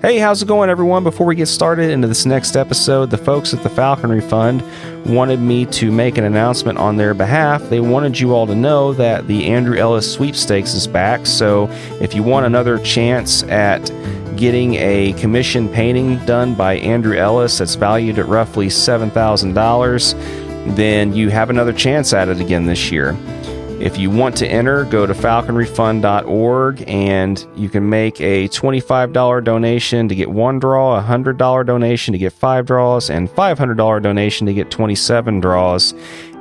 Hey, how's it going, everyone? Before we get started into this next episode, the folks at the Falconry Fund wanted me to make an announcement on their behalf. They wanted you all to know that the Andrew Ellis Sweepstakes is back, so if you want another chance at getting a commission painting done by Andrew Ellis that's valued at roughly $7,000, then you have another chance at it again this year. If you want to enter, go to falconryfund.org and you can make a $25 donation to get one draw, a $100 donation to get 5 draws, and $500 donation to get 27 draws.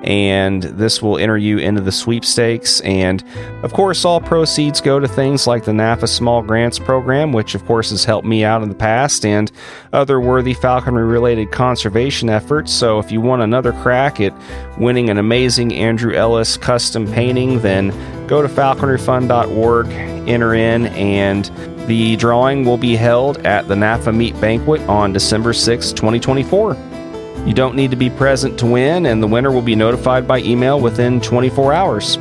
And this will enter you into the sweepstakes. And of course, all proceeds go to things like the NAFA Small Grants Program, which of course has helped me out in the past, and other worthy falconry related conservation efforts. So if you want another crack at winning an amazing Andrew Ellis custom painting, then go to falconryfund.org, enter in, and the drawing will be held at the NAFA Meat Banquet on December 6, 2024. You don't need to be present to win, and the winner will be notified by email within 24 hours.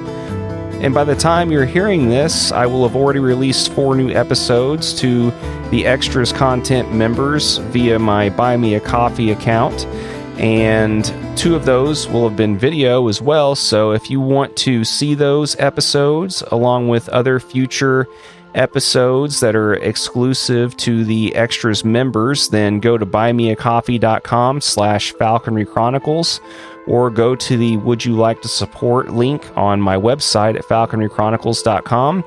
And by the time you're hearing this, I will have already released 4 new episodes to the Extras Content members via my Buy Me a Coffee account, and 2 of those will have been video as well. So if you want to see those episodes along with other future episodes that are exclusive to the Extras members, then go to buymeacoffee.com/Falconry Chronicles, or go to the Would You Like to Support link on my website at falconrychronicles.com.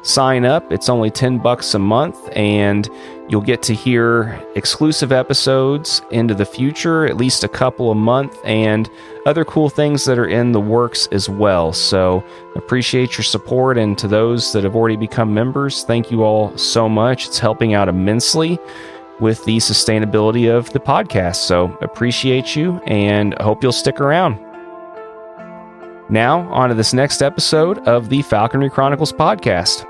Sign up. It's only $10 a month, and you'll get to hear exclusive episodes into the future, at least a couple a month, and other cool things that are in the works as well. So appreciate your support, and to those that have already become members, thank you all so much. It's helping out immensely with the sustainability of the podcast. So appreciate you, and hope you'll stick around. Now, on to this next episode of the Falconry Chronicles podcast.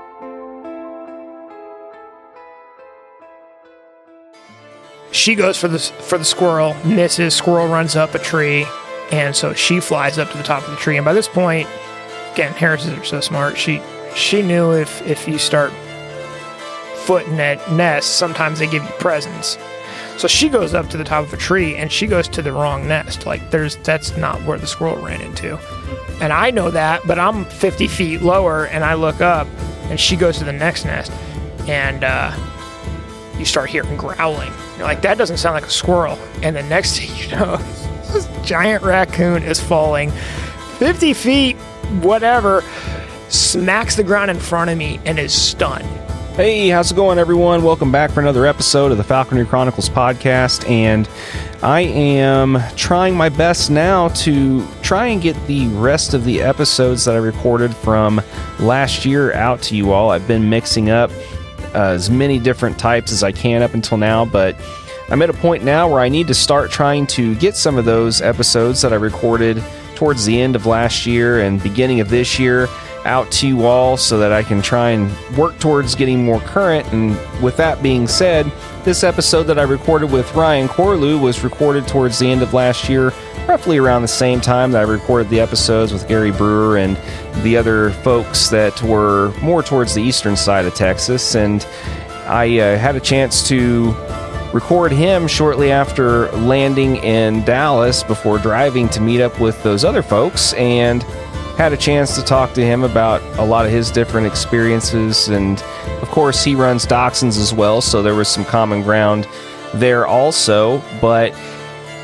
She goes for the squirrel, misses. Squirrel runs up a tree, and so she flies up to the top of the tree. And by this point, again, Harrises are so smart. She knew if you start footing at nests, sometimes they give you presents. So she goes up to the top of a tree, and she goes to the wrong nest. Like that's not where the squirrel ran into. And I know that, but I'm 50 feet lower, and I look up, and she goes to the next nest, and you start hearing growling. You're like, that doesn't sound like a squirrel. And the next thing you know, this giant raccoon is falling 50 feet, whatever, smacks the ground in front of me and is stunned. Hey, how's it going, everyone? Welcome back for another episode of the Falconry Chronicles podcast, and I am trying my best now to try and get the rest of the episodes that I recorded from last year out to you all. I've been mixing up as many different types as I can up until now, but I'm at a point now where I need to start trying to get some of those episodes that I recorded towards the end of last year and beginning of this year out to you all, so that I can try and work towards getting more current. And with that being said, this episode that I recorded with Ryan Corlew was recorded towards the end of last year, roughly around the same time that I recorded the episodes with Gary Brewer and the other folks that were more towards the eastern side of Texas. And I had a chance to record him shortly after landing in Dallas before driving to meet up with those other folks, and had a chance to talk to him about a lot of his different experiences. And of course, he runs dachshunds as well, so there was some common ground there also. But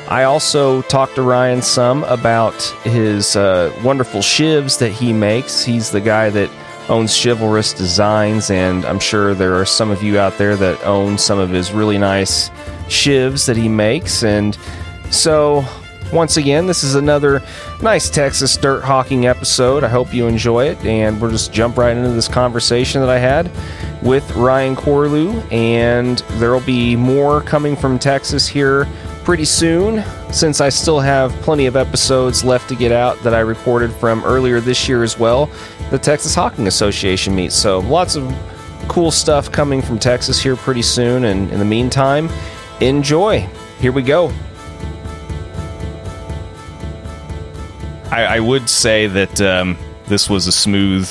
I also talked to Ryan some about his wonderful shivs that he makes. He's the guy that owns Shivalrous Designs, and I'm sure there are some of you out there that own some of his really nice shivs that he makes. And so, once again, this is another nice Texas dirt hawking episode. I hope you enjoy it, and we'll just jump right into this conversation that I had with Ryan Corlew, and there will be more coming from Texas here pretty soon, since I still have plenty of episodes left to get out that I recorded from earlier this year as well, the Texas Hawking Association meet. So lots of cool stuff coming from Texas here pretty soon, and in the meantime, enjoy. Here we go. I would say that this was a smooth,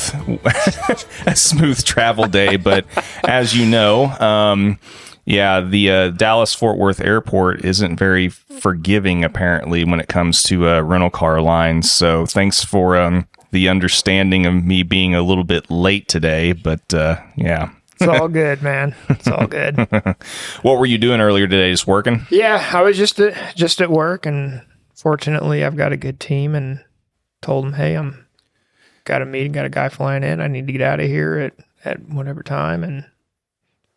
a smooth travel day. But as you know, the Dallas-Fort Worth Airport isn't very forgiving, apparently, when it comes to rental car lines. So thanks for the understanding of me being a little bit late today. But yeah. It's all good, man. It's all good. What were you doing earlier today? Just working? Yeah, I was just at work, and fortunately, I've got a good team, and told them, hey, got a meeting, got a guy flying in. I need to get out of here at whatever time, and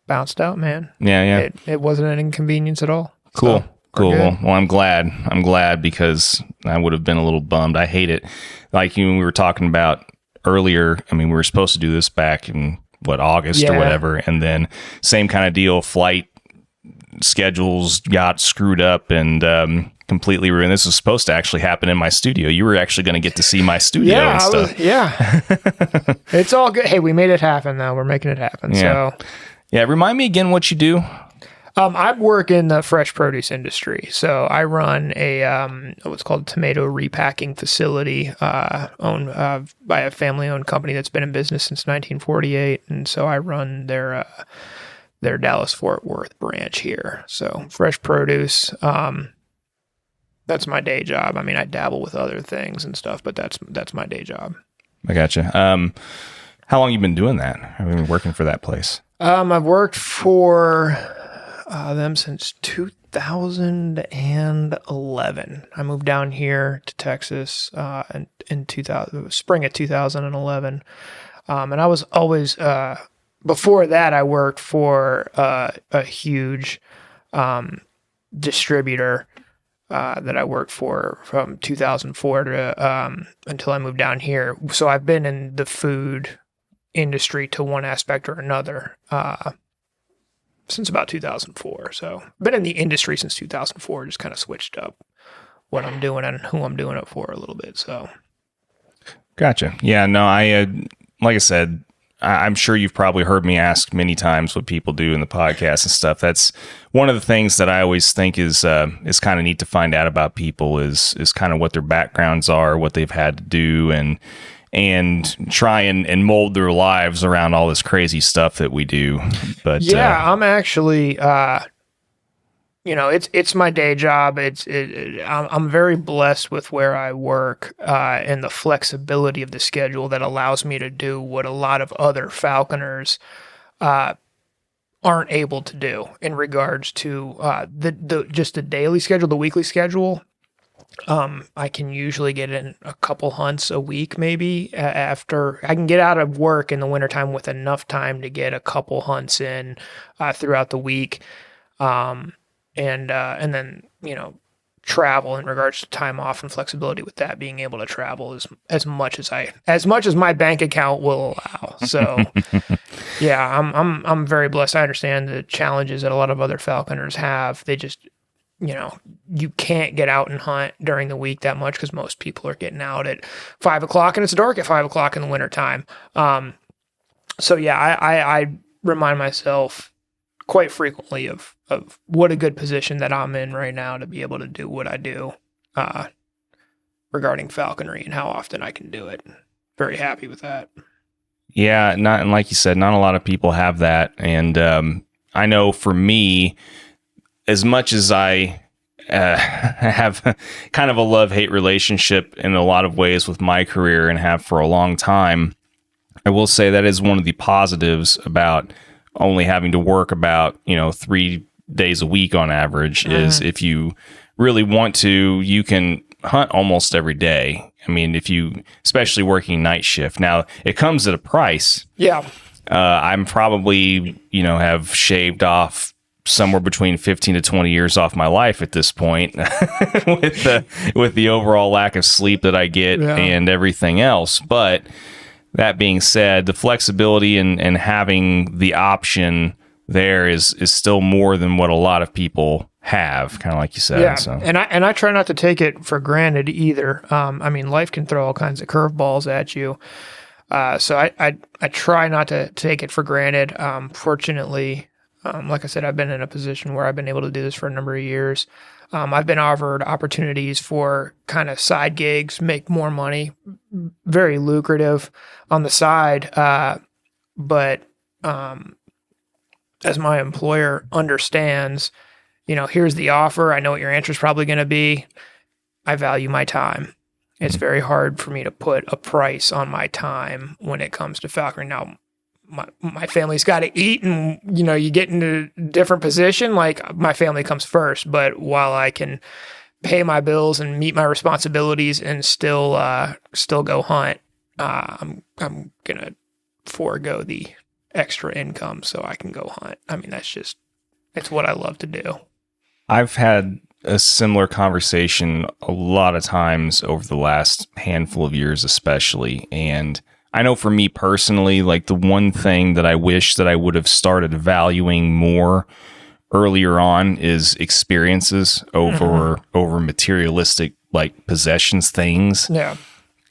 bounced out, man. Yeah. It wasn't an inconvenience at all. Cool. So, Cool. Well, I'm glad because I would have been a little bummed. I hate it. Like we were talking about earlier. I mean, we were supposed to do this back in August or whatever. And then same kind of deal. Flight schedules got screwed up and completely ruined. This was supposed to actually happen in my studio. You were actually going to get to see my studio and stuff. It's all good. Hey, we made it happen though. We're making it happen. Yeah. So Remind me again what you do. I work in the fresh produce industry. So I run a what's called a tomato repacking facility owned by a family-owned company that's been in business since 1948. And so I run their Dallas-Fort Worth branch here. So fresh produce, that's my day job. I mean, I dabble with other things and stuff, but that's my day job. I gotcha. How long have you been doing that? Have you been working for that place? I've worked for them since 2011. I moved down here to Texas in spring of 2011, and I was always before that. I worked for a huge distributor that I worked for from 2004 to until I moved down here. So I've been in the food industry to one aspect or another since about 2004. So been in the industry since 2004, just kind of switched up what I'm doing and who I'm doing it for a little bit. So gotcha. Yeah, no, like I said, I'm sure you've probably heard me ask many times what people do in the podcast and stuff. That's one of the things that I always think is kind of neat to find out about people is kind of what their backgrounds are, what they've had to do, and try and mold their lives around all this crazy stuff that we do. But I'm actually, it's my day job. I'm very blessed with where I work and the flexibility of the schedule that allows me to do what a lot of other falconers aren't able to do in regards to just the daily schedule, the weekly schedule. I can usually get in a couple hunts a week, maybe after I can get out of work in the wintertime with enough time to get a couple hunts in throughout the week. And then, travel in regards to time off and flexibility with that, being able to travel as much as my bank account will allow. So yeah, I'm very blessed. I understand the challenges that a lot of other falconers have. They just, you can't get out and hunt during the week that much because most people are getting out at 5 o'clock and it's dark at 5 o'clock in the wintertime. So yeah, I remind myself quite frequently of what a good position that I'm in right now to be able to do what I do regarding falconry and how often I can do it. Very happy with that. Yeah, and like you said, not a lot of people have that. And I know for me, as much as I have kind of a love-hate relationship in a lot of ways with my career and have for a long time, I will say that is one of the positives about only having to work about, 3 days a week on average is if you really want to, you can hunt almost every day. I mean, especially working night shift. Now, it comes at a price. Yeah. I'm probably, have shaved off somewhere between 15 to 20 years off my life at this point with the overall lack of sleep that I get and everything else. But that being said, the flexibility and having the option there is still more than what a lot of people have, kind of like you said. Yeah, so. and I try not to take it for granted either. I mean, life can throw all kinds of curveballs at you. So I try not to take it for granted. Fortunately, Like I said, I've been in a position where I've been able to do this for a number of years. I've been offered opportunities for kind of side gigs, make more money, very lucrative on the side. But as my employer understands, here's the offer. I know what your answer is probably going to be. I value my time. It's very hard for me to put a price on my time when it comes to falconry. Now, my family's got to eat, and you get into a different position. Like, my family comes first, but while I can pay my bills and meet my responsibilities and still go hunt, I'm gonna forego the extra income so I can go hunt. I mean, it's what I love to do. I've had a similar conversation a lot of times over the last handful of years, especially. And I know for me personally, like, the one thing that I wish that I would have started valuing more earlier on is experiences over materialistic, like, possessions, things. Yeah.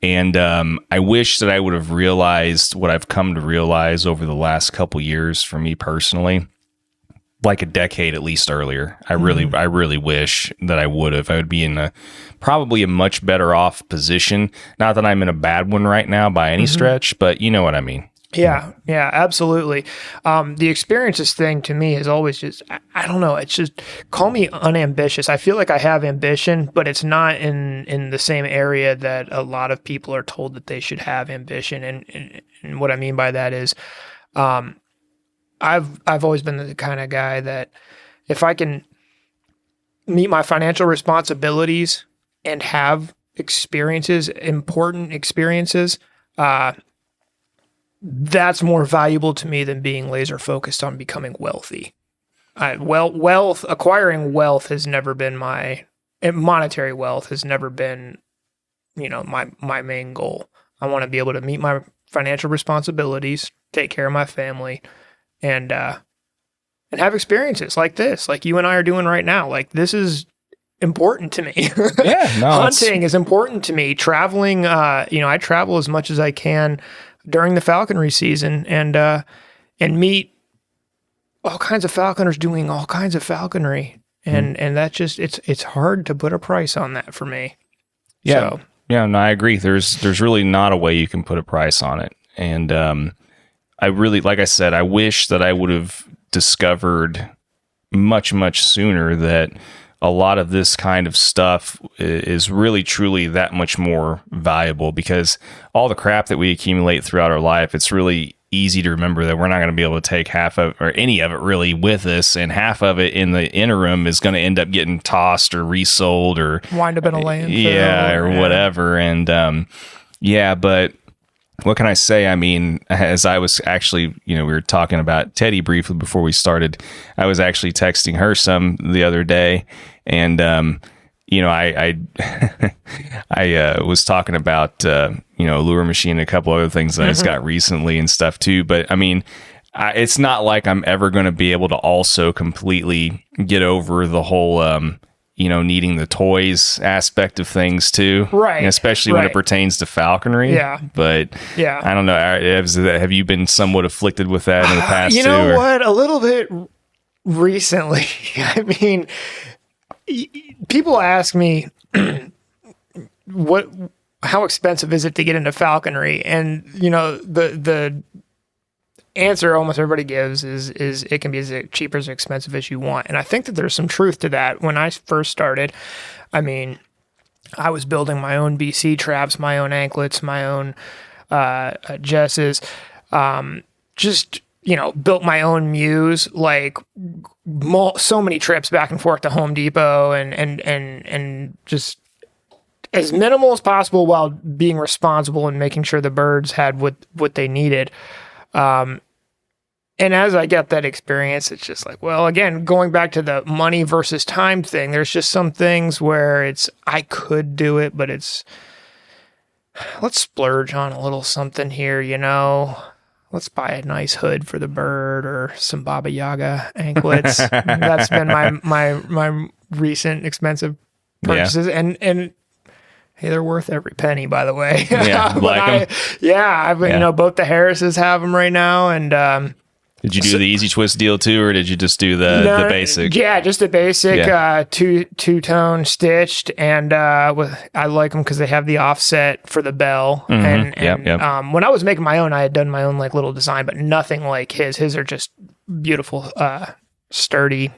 And I wish that I would have realized what I've come to realize over the last couple years for me personally, like a decade at least earlier. I really wish that I would have. I would be in probably a much better off position. Not that I'm in a bad one right now by any stretch, but you know what I mean. Yeah, absolutely. The experiences thing to me is always just, I don't know, it's just, call me unambitious. I feel like I have ambition, but it's not in the same area that a lot of people are told that they should have ambition. And what I mean by that is, I've always been the kind of guy that if I can meet my financial responsibilities and have experiences, important experiences, that's more valuable to me than being laser focused on becoming wealthy. Acquiring wealth has never been monetary wealth has never been, my main goal. I want to be able to meet my financial responsibilities, take care of my family, and have experiences like this, like you and I are doing right now. Like, this is important to me. Yeah, no, hunting is important to me. Traveling, I travel as much as I can during the falconry season, and meet all kinds of falconers doing all kinds of falconry, and that just it's hard to put a price on that for me. Yeah, so. Yeah, no, I agree. There's really not a way you can put a price on it, and I really, like I said, I wish that I would have discovered much sooner that a lot of this kind of stuff is really truly that much more valuable, because all the crap that we accumulate throughout our life, it's really easy to remember that we're not going to be able to take half of or any of it really with us, and half of it in the interim is going to end up getting tossed or resold or wind up in a landfill or whatever. And but what can I say? I mean, as I was actually, we were talking about Teddy briefly before we started. I was actually texting her some the other day, and I was talking about lure machine and a couple other things that I just got recently and stuff too. But I mean, it's not like I'm ever going to be able to also completely get over the whole needing the toys aspect of things too, right? And especially when it pertains to falconry. Yeah, but yeah, I don't know. Have you been somewhat afflicted with that in the past? What? A little bit recently. I mean, people ask me, how expensive is it to get into falconry? And the answer almost everybody gives is it can be as cheap or as expensive as you want. And I think that there's some truth to that. When I first started, I mean, I was building my own BC traps, my own anklets, my own jesses, built my own muse, like so many trips back and forth to Home Depot and just as minimal as possible while being responsible and making sure the birds had what they needed. And as I get that experience, it's just like, well, again, going back to the money versus time thing, there's just some things where I could do it, but let's splurge on a little something here, let's buy a nice hood for the bird or some Baba Yaga anklets. That's been my recent expensive purchases. Yeah. And hey, they're worth every penny, by the way. Yeah, like them. Both the Harrises have them right now, and Did you do the easy twist deal too, or did you just do the basic? Yeah, just the basic two-tone stitched, and I like them because they have the offset for the bell. And when I was making my own, I had done my own like little design, but nothing like his. His are just beautiful, sturdy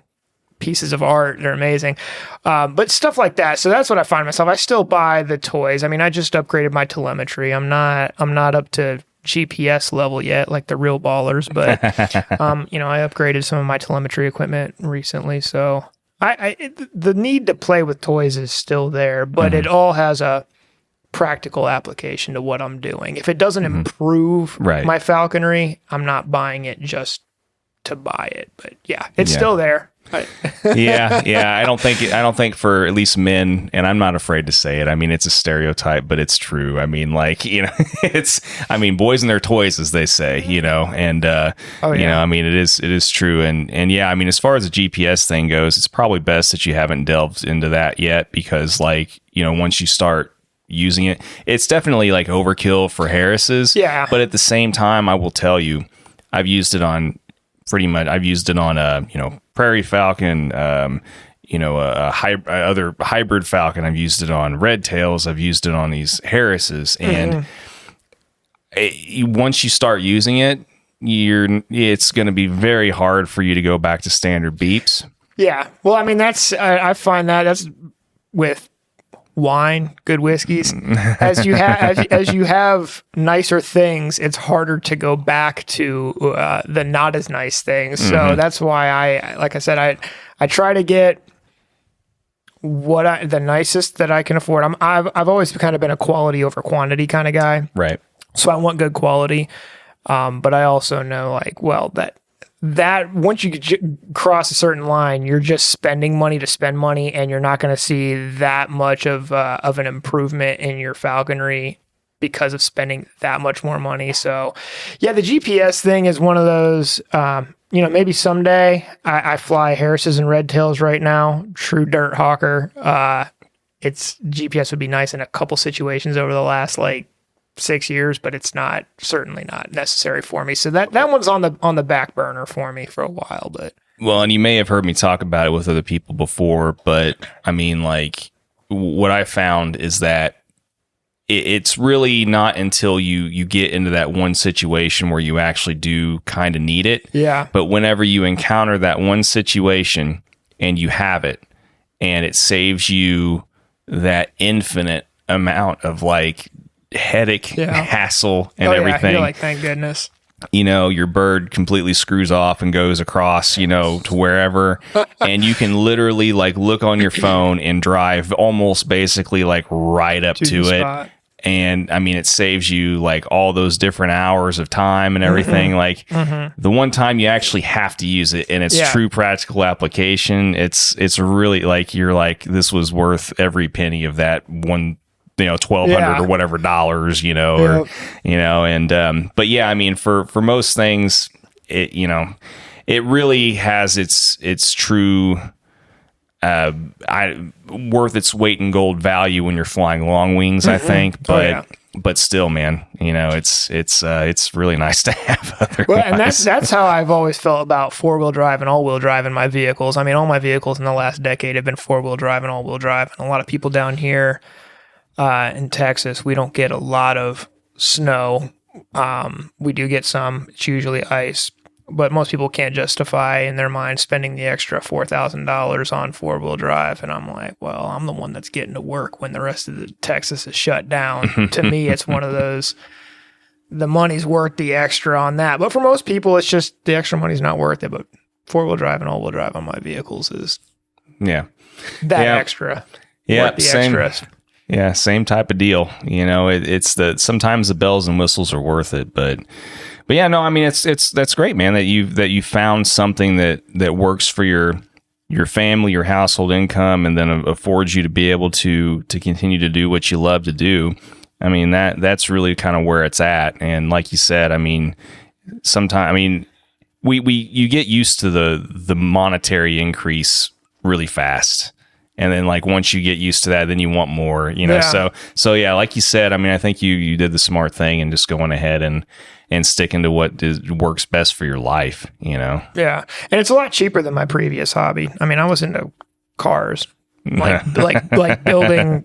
pieces of art. They're amazing. But stuff like that. So that's what I find myself. I still buy the toys. I mean, I just upgraded my telemetry. I'm not up to GPS level yet, like the real ballers, but I upgraded some of my telemetry equipment recently, so the need to play with toys is still there, but it all has a practical application to what I'm doing. If it doesn't improve my falconry, I'm not buying it just to buy it. But it's still there. I don't think for at least men, and I'm not afraid to say it, I mean, it's a stereotype, but it's true. I mean, like, boys and their toys, as they say, and I mean, it is true. And I mean, as far as the GPS thing goes, it's probably best that you haven't delved into that yet, because like, once you start using it, it's definitely like overkill for Harris's. But at the same time, I will tell you, I've used it on prairie falcon, other hybrid falcon. I've used it on red tails. I've used it on these Harris's, and once you start using it, it's going to be very hard for you to go back to standard beeps. Yeah, well, I mean, I find that's with wine, good whiskeys. As you have nicer things, it's harder to go back to the not as nice things. So that's why I try to get the nicest that I can afford. I've always kind of been a quality over quantity kind of guy. Right. So I want good quality, but I also know that once you cross a certain line, you're just spending money to spend money, and you're not going to see that much of an improvement in your falconry because of spending that much more money. So, the GPS thing is one of those. Maybe someday I fly Harris's and red tails right now. True dirt hawker. Its GPS would be nice in a couple situations over the last 6 years, but it's certainly not necessary for me. So that one's on the back burner for me for a while. But and you may have heard me talk about it with other people before, but I mean, like, what I found is that it's really not until you get into that one situation where you actually do kind of need it. Yeah. But whenever you encounter that one situation and you have it, and it saves you that infinite amount of headache, hassle, and everything. You're like, thank goodness. Your bird completely screws off and goes across, to wherever, and you can literally look on your phone and drive almost basically right up to it. Spot. And I mean, it saves you all those different hours of time and everything. The one time you actually have to use it in its true practical application, it's really you're this was worth every penny of that one, $1,200 or whatever dollars, but I mean, for most things, it really has its true, worth its weight in gold value when you're flying long wings, I think, but still, man, it's really nice to have otherwise. Well, and that's how I've always felt about 4-wheel drive and all-wheel drive in my vehicles. I mean, all my vehicles in the last decade have been 4-wheel drive and all-wheel drive, and a lot of people down here in Texas, we don't get a lot of snow. We do get some. It's usually ice, but most people can't justify in their mind spending the extra $4,000 on 4-wheel drive. And I'm like, well, I'm the one that's getting to work when the rest of the Texas is shut down. To me, it's one of those, the money's worth the extra on that. But for most people, it's just the extra money's not worth it. But 4-wheel drive and all-wheel drive on my vehicles is extra. Yeah, worth the extra. Yeah, same type of deal. It's sometimes the bells and whistles are worth it, but yeah, no, I mean, that's great, man, that you found something that works for your family, your household income, and then affords you to be able to continue to do what you love to do. I mean, that's really kind of where it's at. And like you said, I mean, sometimes, I mean, you get used to the monetary increase really fast. And then once you get used to that, then you want more, So yeah, like you said, I mean, I think you did the smart thing and just going ahead and and sticking to what works best for your life, you know? Yeah. And it's a lot cheaper than my previous hobby. I mean, I was into cars, like building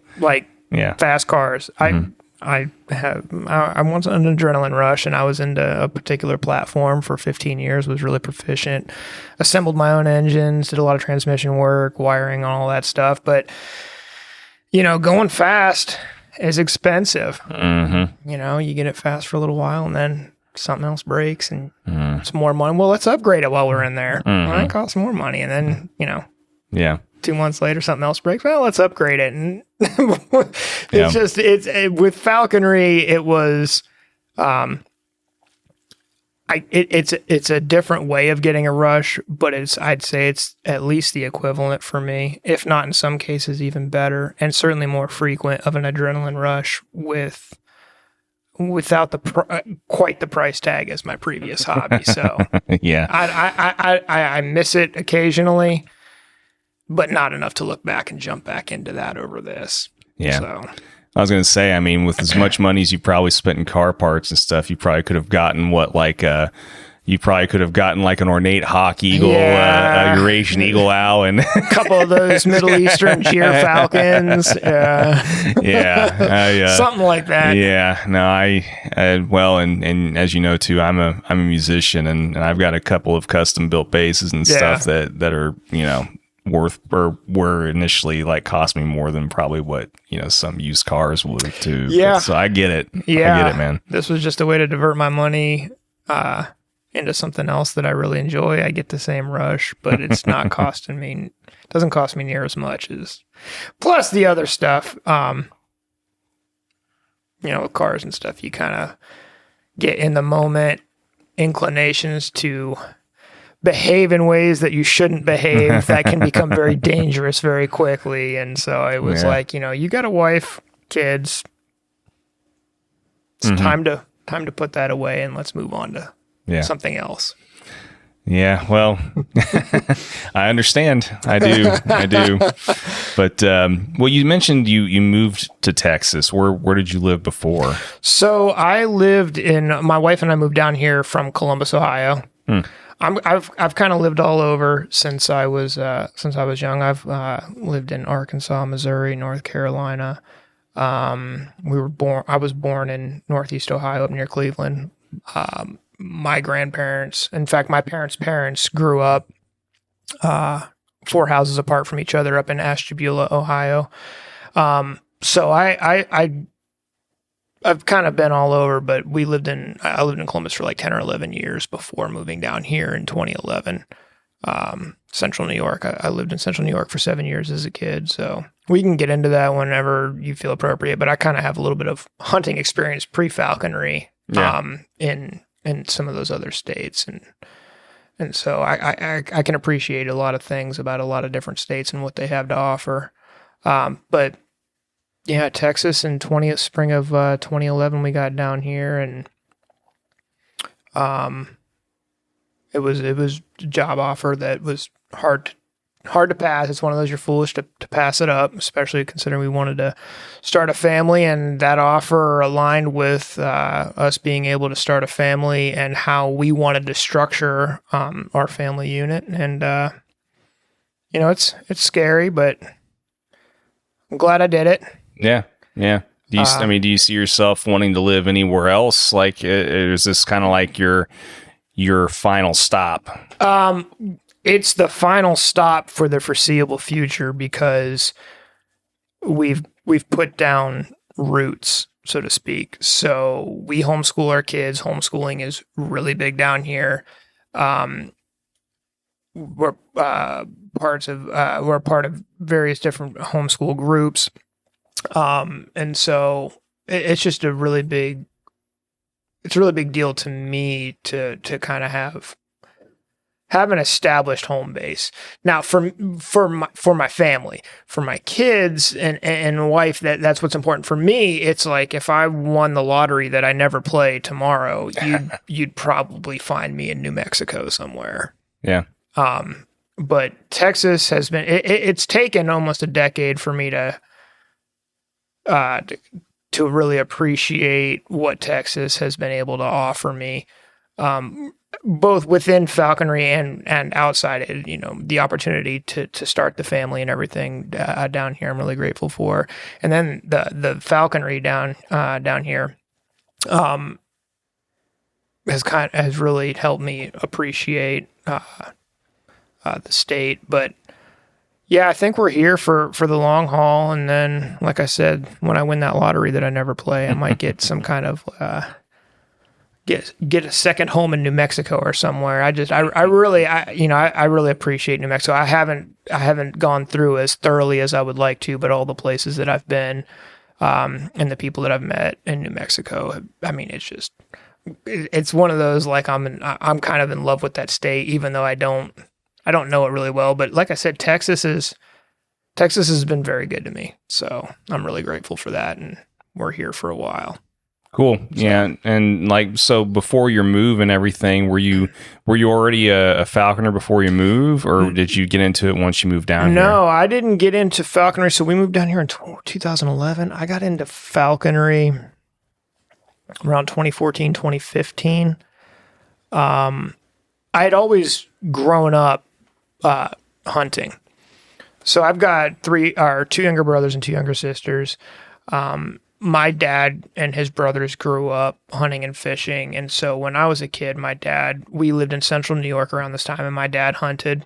fast cars. I once an adrenaline rush, and I was into a particular platform for 15 years, was really proficient, assembled my own engines, did a lot of transmission work, wiring, all that stuff. But, you know, going fast is expensive. You know, you get it fast for a little while and then something else breaks and it's more money. Well, let's upgrade it while we're in there. Well, it costs more money. And then, you know, 2 months later, something else breaks. Well, let's upgrade it. And it's with falconry, it was, it's a different way of getting a rush, but I'd say it's at least the equivalent for me, if not in some cases even better, and certainly more frequent of an adrenaline rush without quite the price tag as my previous hobby. So I miss it occasionally, but not enough to look back and jump back into that over this. Yeah. So. I was going to say, I mean, with as much money as you probably spent in car parts and stuff, you probably could have gotten an ornate hawk eagle, a Eurasian eagle owl, and a couple of those Middle Eastern gyr falcons. Something like that. Yeah. No, and as you know too, I'm a musician, and I've got a couple of custom built basses and stuff that are, you know, were initially like cost me more than probably what, you know, some used cars would too. Yeah. So I get it. Yeah. I get it, man. This was just a way to divert my money into something else that I really enjoy. I get the same rush, but it's not costing me. It doesn't cost me near as much as. Plus the other stuff, you know, with cars and stuff, you kind of get in the moment inclinations to behave in ways that you shouldn't behave that can become very dangerous very quickly. And so it was like, you know, you got a wife, kids. It's time to put that away and let's move on to something else. Yeah, well, I understand. I do. But you mentioned you moved to Texas. Where did you live before? So my wife and I moved down here from Columbus, Ohio. I've kind of lived all over since I was young. I've lived in Arkansas, Missouri, North Carolina. I was born in Northeast Ohio, up near Cleveland. My grandparents, in fact, my parents grew up 4 houses apart from each other up in Ashtabula, Ohio. So I've kind of been all over, but I lived in Columbus for like 10 or 11 years before moving down here in 2011. Central New York. I lived in Central New York for 7 years as a kid. So we can get into that whenever you feel appropriate, but I kind of have a little bit of hunting experience pre-falconry, in some of those other states. And so I can appreciate a lot of things about a lot of different states and what they have to offer. But yeah, Texas in spring of 2011, we got down here, and it was a job offer that was hard to pass. It's one of those you're foolish to pass it up, especially considering we wanted to start a family, and that offer aligned with us being able to start a family and how we wanted to structure our family unit. And you know, it's scary, but I'm glad I did it. Yeah. Do you see yourself wanting to live anywhere else? Like, is this kind of like your final stop? It's the final stop for the foreseeable future because we've put down roots, so to speak. So we homeschool our kids. Homeschooling is really big down here. We're part of various different homeschool groups. And so it's just a really big deal to me to kind of have an established home base. Now for my family, for my kids and wife, that's what's important for me. It's like, if I won the lottery that I never play tomorrow, you'd probably find me in New Mexico somewhere. Yeah. But Texas has been, it's taken almost a decade for me to to really appreciate what Texas has been able to offer me, both within falconry and outside it. The opportunity to start the family and everything down here, I'm really grateful for. And then the falconry down here has really helped me appreciate the state. But yeah, I think we're here for the long haul. And then, like I said, when I win that lottery that I never play, I might get some kind of get a second home in New Mexico or somewhere. I really appreciate New Mexico. I haven't gone through as thoroughly as I would like to, but all the places that I've been, and the people that I've met in New Mexico, I mean, it's one of those, like, I'm kind of in love with that state, even though I don't know it really well. But like I said, Texas has been very good to me. So I'm really grateful for that. And we're here for a while. Cool. So, yeah. And so before your move and everything, were you already a falconer before you move, or did you get into it once you moved down here? No, I didn't get into falconry. So we moved down here in 2011. I got into falconry around 2014, 2015. I had always grown up hunting. So I've got two younger brothers and two younger sisters. My dad and his brothers grew up hunting and fishing. And so when I was a kid, we lived in central New York around this time, and my dad hunted.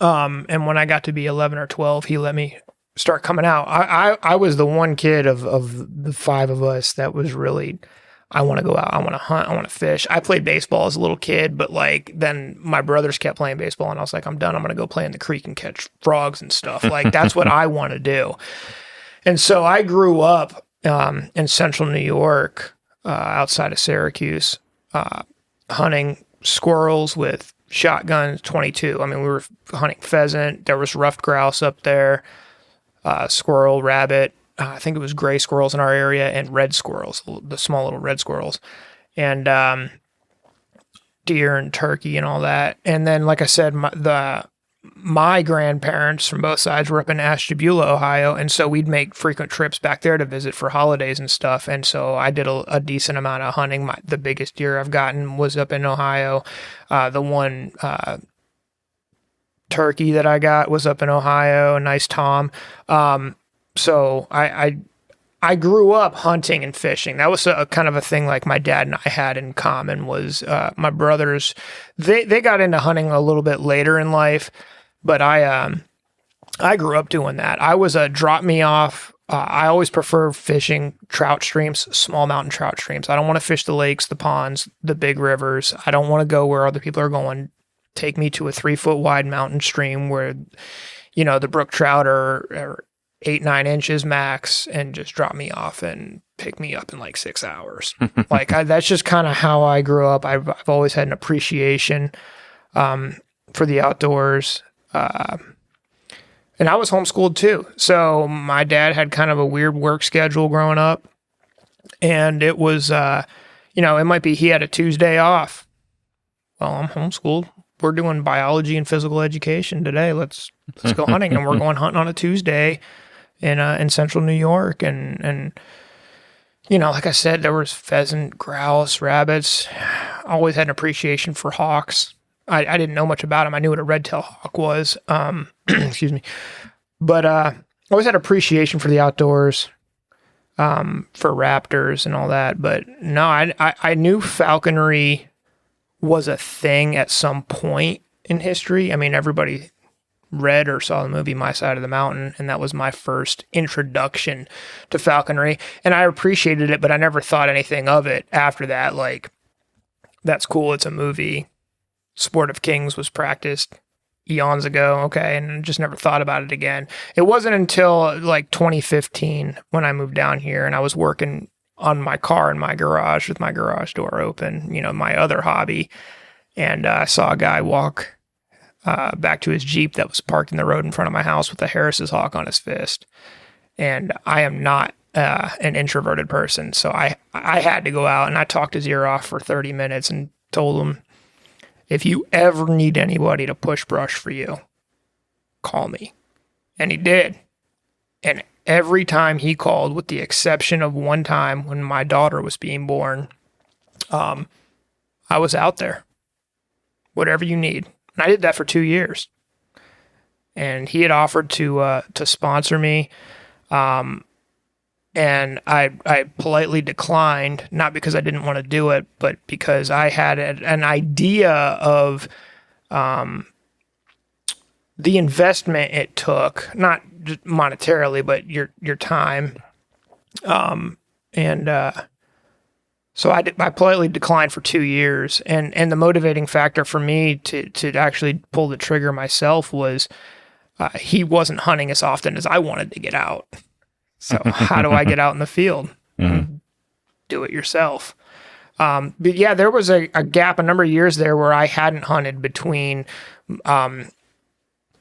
And when I got to be 11 or 12, he let me start coming out. I was the one kid of the five of us that was really, I want to go out, I want to hunt, I want to fish. I played baseball as a little kid, but then my brothers kept playing baseball, and I was like, I'm done. I'm going to go play in the creek and catch frogs and stuff. Like, that's what I want to do. And so I grew up in central New York, outside of Syracuse, hunting squirrels with shotguns, 22. I mean, we were hunting pheasant. There was ruffed grouse up there, squirrel, rabbit. I think it was gray squirrels in our area, and red squirrels, the small little red squirrels, and deer and turkey and all that. And then, like I said, my grandparents from both sides were up in Ashtabula, Ohio, and so we'd make frequent trips back there to visit for holidays and stuff. And so I did a decent amount of hunting. The biggest deer I've gotten was up in Ohio. The one turkey that I got was up in Ohio, a nice tom. So I grew up hunting and fishing. That was a kind of a thing like my dad and I had in common. Was my brothers, they got into hunting a little bit later in life, but I grew up doing that. I was a drop me off. I always prefer fishing trout streams, small mountain trout streams. I don't want to fish the lakes, the ponds, the big rivers. I don't want to go where other people are going. Take me to a 3-foot wide mountain stream where, the brook trout are 8-9 inches max, and just drop me off and pick me up in like 6 hours. That's just kind of how I grew up. I've always had an appreciation for the outdoors. And I was homeschooled too. So my dad had kind of a weird work schedule growing up, and it was, it might be he had a Tuesday off. Well, I'm homeschooled. We're doing biology and physical education today. Let's go hunting. And we're going hunting on a Tuesday in central New York. And like I said, there was pheasant, grouse, rabbits. Always had an appreciation for hawks. I didn't know much about them. I knew what a red-tailed hawk was. Excuse me. But I always had appreciation for the outdoors, for raptors and all that. But no, I knew falconry was a thing at some point in history. I mean, everybody read or saw the movie My Side of the Mountain, and that was my first introduction to falconry. And I appreciated it, but I never thought anything of it after that. Like, that's cool. It's a movie. Sport of Kings was practiced eons ago. Okay. And just never thought about it again. It wasn't until like 2015 when I moved down here and I was working on my car in my garage with my garage door open, my other hobby. And I saw a guy walk back to his Jeep that was parked in the road in front of my house with a Harris's hawk on his fist. And I am not an introverted person. So I had to go out, and I talked his ear off for 30 minutes and told him, if you ever need anybody to push brush for you, call me. And he did. And every time he called, with the exception of one time when my daughter was being born, I was out there. Whatever you need. And I did that for 2 years. And he had offered to sponsor me. And I politely declined, not because I didn't want to do it, but because I had an idea of the investment it took, not just monetarily, but your time. So I politely declined for 2 years. And the motivating factor for me to actually pull the trigger myself was he wasn't hunting as often as I wanted to get out. So how do I get out in the field? Mm-hmm. Do it yourself. But yeah, there was a gap, a number of years there where I hadn't hunted between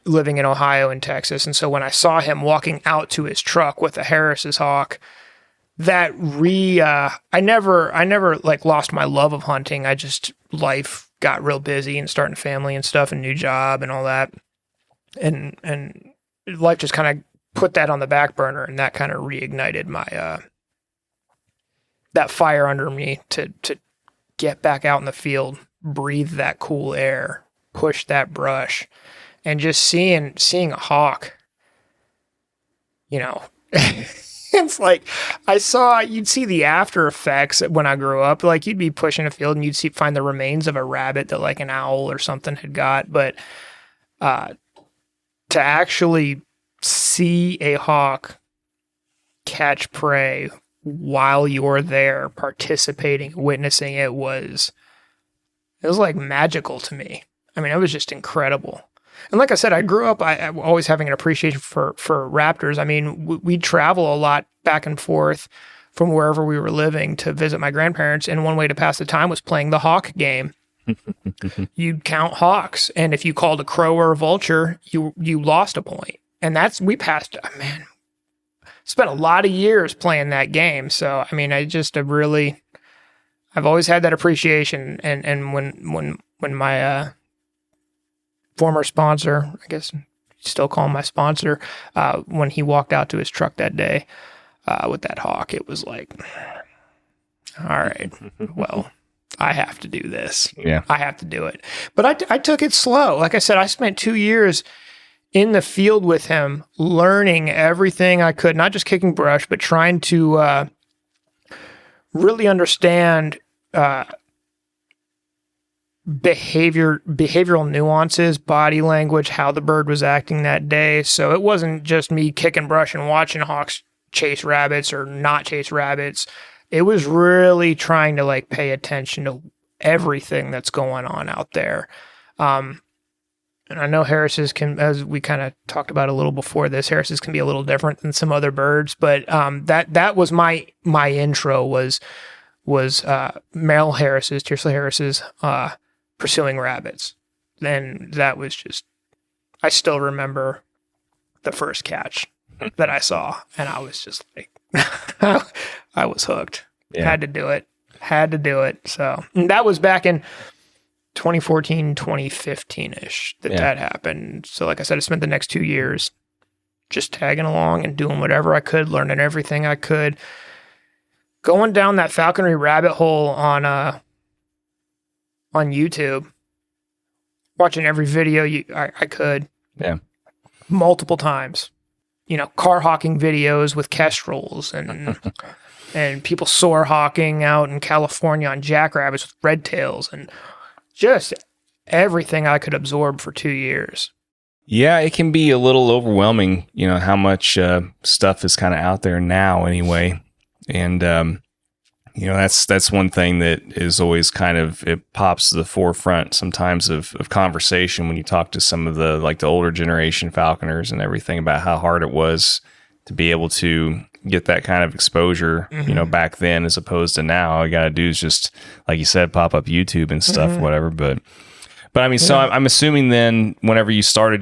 living in Ohio and Texas. And so when I saw him walking out to his truck with a Harris's hawk, that I never like lost my love of hunting. I just, life got real busy and starting a family and stuff and new job and all that. And life just kind of put that on the back burner, and that kind of reignited my that fire under me to get back out in the field, breathe that cool air, push that brush, and just seeing a hawk. You know, it's like you'd see the after effects when I grew up. Like, you'd be pushing a field and you'd find the remains of a rabbit that like an owl or something had got, but to actually see a hawk catch prey while you're there participating, witnessing it was like magical to me. I mean, it was just incredible. And like I said, I grew up I always having an appreciation for raptors. I mean, we'd travel a lot back and forth from wherever we were living to visit my grandparents, and one way to pass the time was playing the hawk game. You'd count hawks, and if you called a crow or a vulture, you lost a point. And we passed, man, spent a lot of years playing that game. So, I mean, I've always had that appreciation. And when my former sponsor, I guess still call him my sponsor, when he walked out to his truck that day with that hawk, it was like, all right, well, I have to do this. Yeah. I have to do it. But I took it slow. Like I said, I spent 2 years in the field with him, learning everything I could, not just kicking brush, but trying to really understand behavioral nuances, body language, how the bird was acting that day. So it wasn't just me kicking brush and watching hawks chase rabbits or not chase rabbits. It was really trying to like pay attention to everything that's going on out there. And I know Harris's can, as we kind of talked about a little before this, Harris's can be a little different than some other birds, but that was my intro was male Harris's, Tiersley Harris's, pursuing rabbits. Then that was just, I still remember the first catch that I saw, and I was just like, I was hooked. Yeah. Had to do it. So that was back in 2014, 2015-ish that happened. So like I said, I spent the next 2 years just tagging along and doing whatever I could, learning everything I could, going down that falconry rabbit hole on YouTube, watching every video I could. Yeah. Multiple times. You know, car hawking videos with kestrels and and people soar hawking out in California on jackrabbits with red tails, and just everything I could absorb for 2 years. Yeah, it can be a little overwhelming, you know, how much stuff is kind of out there now anyway. And, you know, that's one thing that is always kind of, it pops to the forefront sometimes of conversation when you talk to some of the older generation falconers and everything about how hard it was to be able to get that kind of exposure, you know, back then as opposed to now. All you got to do is just, like you said, pop up YouTube and stuff, whatever. But I mean, so I'm assuming then whenever you finally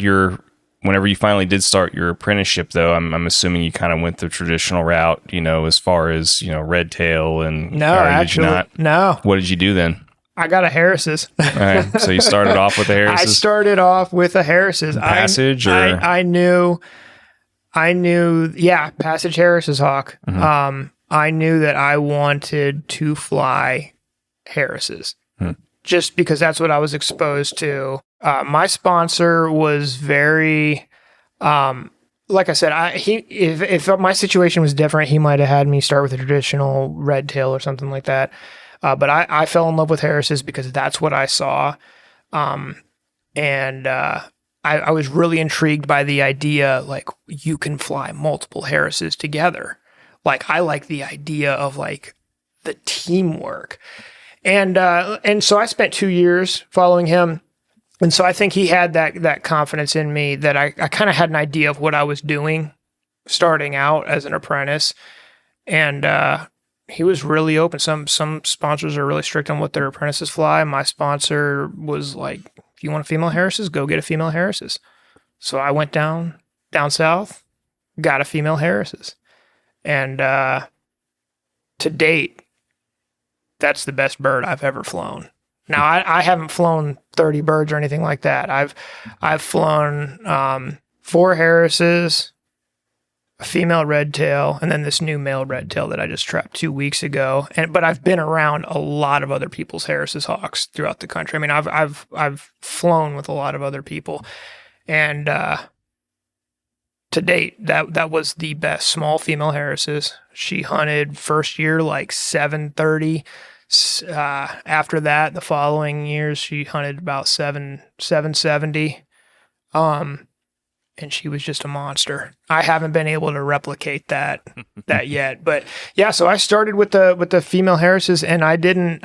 did start your apprenticeship, though, I'm assuming you kind of went the traditional route, you know, as far as, you know, red tail and... No, actually, did you not? No. What did you do then? I got a Harris's. All right. So you started off with a Harris's? I started off with a Harris's. Passage or... I knew... I knew, Passage Harris's hawk. I knew that I wanted to fly Harris's just because that's what I was exposed to. My sponsor was very, like I said, if my situation was different, he might have had me start with a traditional red tail or something like that. But I fell in love with Harris's because that's what I saw. I was really intrigued by the idea, like, you can fly multiple Harris's together. Like, I like the idea of, like, the teamwork. And so I spent 2 years following him. And so I think he had that confidence in me that I kind of had an idea of what I was doing starting out as an apprentice. And he was really open. Some sponsors are really strict on what their apprentices fly. My sponsor was like, if you want a female Harris's, go get a female Harris's. So I went down south, got a female Harris's. And to date, that's the best bird I've ever flown. Now, I haven't flown 30 birds or anything like that. I've flown 4 Harris's, a female red tail, and then this new male red tail that I just trapped 2 weeks ago. But I've been around a lot of other people's Harris's hawks throughout the country. I mean, I've flown with a lot of other people, and to date, that was the best small female Harris's. She hunted first year like 730. After that, the following years, she hunted about 770. And she was just a monster. I haven't been able to replicate that yet. But yeah, so I started with the female Harris's, and I didn't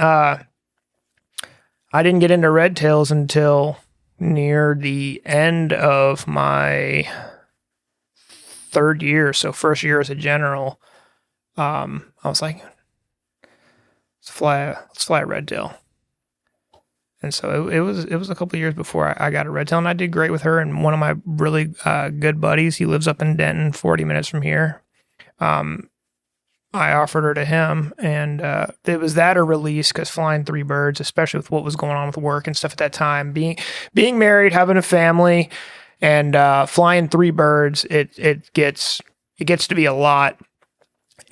get into red tails until near the end of my 3rd year. So first year as a general, I was like, let's fly a red tail. And so it was a couple of years before I got a red tail, and I did great with her. And one of my really good buddies, he lives up in Denton, 40 minutes from here. I offered her to him, and it was that or release, because flying 3 birds, especially with what was going on with work and stuff at that time, being married, having a family, and flying 3 birds, it gets to be a lot.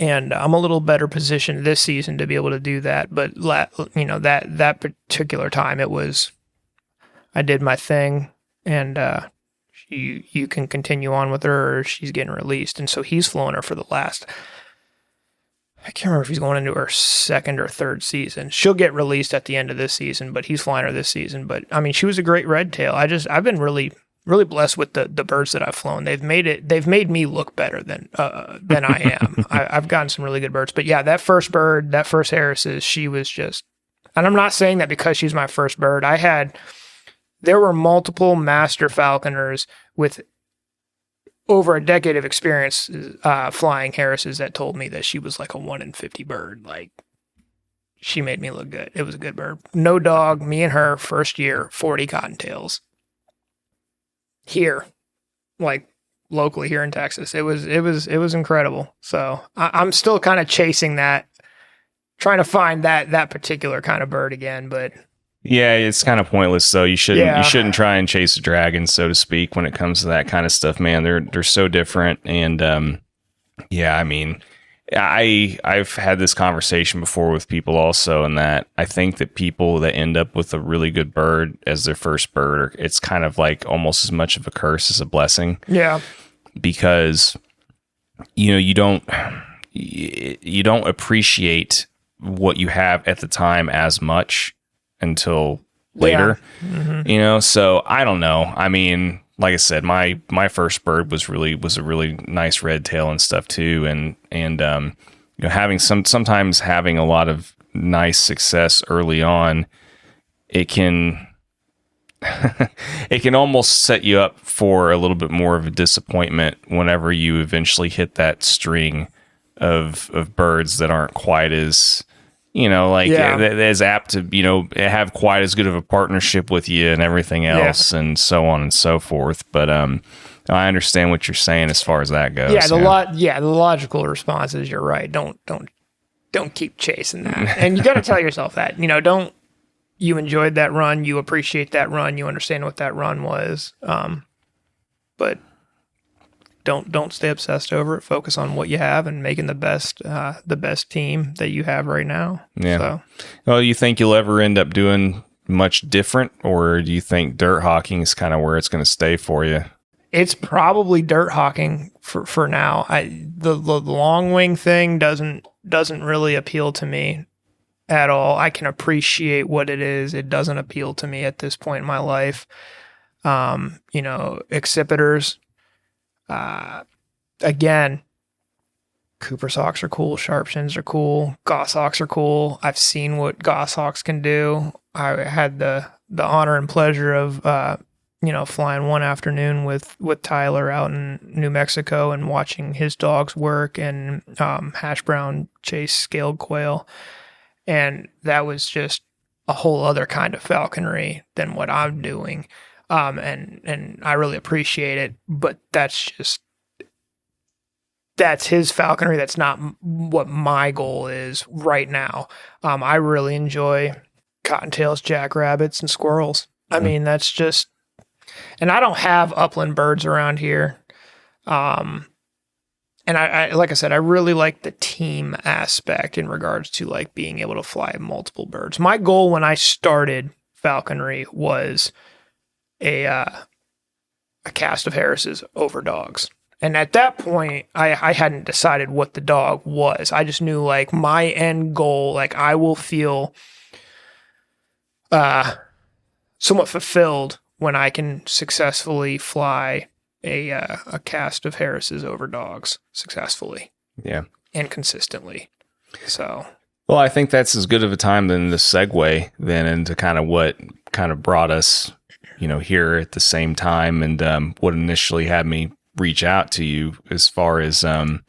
And I'm a little better positioned this season to be able to do that. But that particular time, I did my thing, and you can continue on with her, or she's getting released. And so he's flown her for the last, I can't remember if he's going into her 2nd or 3rd season. She'll get released at the end of this season, but he's flying her this season. But I mean, she was a great red tail. I've been really blessed with the birds that I've flown. They've made me look better than I am. I've gotten some really good birds. But yeah, that first Harris's, she was just, and I'm not saying that because she's my first bird. There were multiple master falconers with over a decade of experience flying Harris's that told me that she was like a 1 in 50 bird. Like, she made me look good. It was a good bird. No dog, me and her, first year, 40 cottontails. Here, like locally here in Texas. It was incredible. So I'm still kind of chasing that, trying to find that particular kind of bird again, but yeah, it's kind of pointless though. You shouldn't try and chase a dragon, so to speak, when it comes to that kind of stuff, man. They're so different. And yeah, I mean, I've had this conversation before with people also, and that I think that people that end up with a really good bird as their first bird, it's kind of like almost as much of a curse as a blessing. Yeah. Because, you don't appreciate what you have at the time as much until later, yeah. Mm-hmm. So I don't know. I mean, like I said, my first bird was a really nice red tail and stuff too. And having sometimes having a lot of nice success early on, it can almost set you up for a little bit more of a disappointment whenever you eventually hit that string of birds that aren't quite as, as apt to, have quite as good of a partnership with you and everything else, and so on and so forth. But I understand what you're saying as far as that goes. Yeah, the logical response is you're right. Don't keep chasing that. And you got to tell yourself that, you enjoyed that run, you appreciate that run, you understand what that run was. But don't stay obsessed over it. Focus on what you have and making the best team that you have right now. Yeah. So, well, you think you'll ever end up doing much different, or do you think dirt hawking is kind of where it's going to stay for you? It's probably dirt hawking for now. The long wing thing doesn't really appeal to me at all. I can appreciate what it is. It doesn't appeal to me at this point in my life. Accipiters. Again, Cooper hawks are cool. Sharpshins are cool. Goshawks are cool. I've seen what goshawks can do. I had the honor and pleasure of flying one afternoon with Tyler out in New Mexico and watching his dogs work and hash brown chase scaled quail, and that was just a whole other kind of falconry than what I'm doing. And I really appreciate it, but that's his falconry. That's not what my goal is right now. I really enjoy cottontails, jackrabbits, and squirrels. I mean, that's just, and I don't have upland birds around here. And I like I said, I really like the team aspect in regards to like being able to fly multiple birds. My goal when I started falconry was a cast of Harris's over dogs. And at that point, I hadn't decided what the dog was. I just knew like my end goal, like I will feel somewhat fulfilled when I can successfully fly a cast of Harris's over dogs successfully. Yeah. And consistently. So. Well, I think that's as good of a time then to segue then into kind of what kind of brought us, here at the same time, and what initially had me reach out to you as far as, the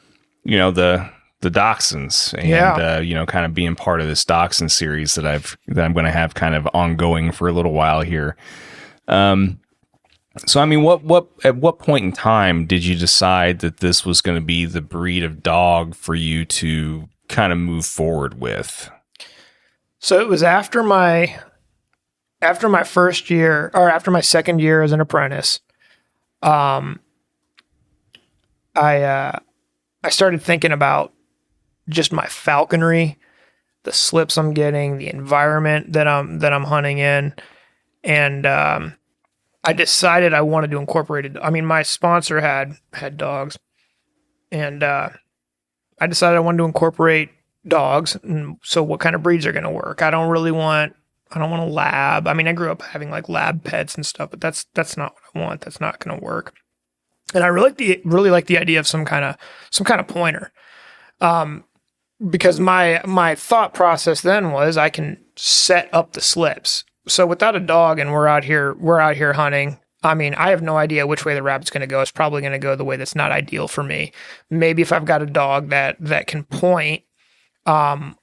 dachshunds and, kind of being part of this dachshund series that I'm going to have kind of ongoing for a little while here. So, I mean, at what point in time did you decide that this was going to be the breed of dog for you to kind of move forward with? So it was after my first year, or after my second year as an apprentice. I started thinking about just my falconry, the slips I'm getting, the environment that I'm hunting in, and I decided I wanted to incorporate it. I mean, my sponsor had dogs, and I decided I wanted to incorporate dogs. And so, what kind of breeds are going to work? I don't want a lab. I mean, I grew up having like lab pets and stuff, but that's not what I want. That's not going to work. And I really like the idea of some kind of pointer, because my thought process then was I can set up the slips. So without a dog and we're out here hunting, I mean, I have no idea which way the rabbit's going to go. It's probably going to go the way that's not ideal for me. Maybe if I've got a dog that can point, I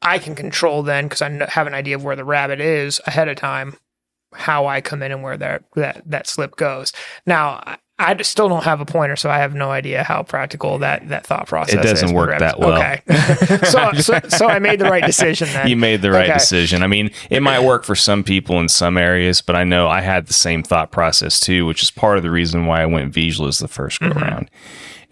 can control then, because I have an idea of where the rabbit is ahead of time, how I come in and where that slip goes. Now, I still don't have a pointer, so I have no idea how practical that thought process is. It doesn't work that well. Okay. so I made the right decision then. You made the right decision. I mean, it might work for some people in some areas, but I know I had the same thought process too, which is part of the reason why I went Vizslas the first go around.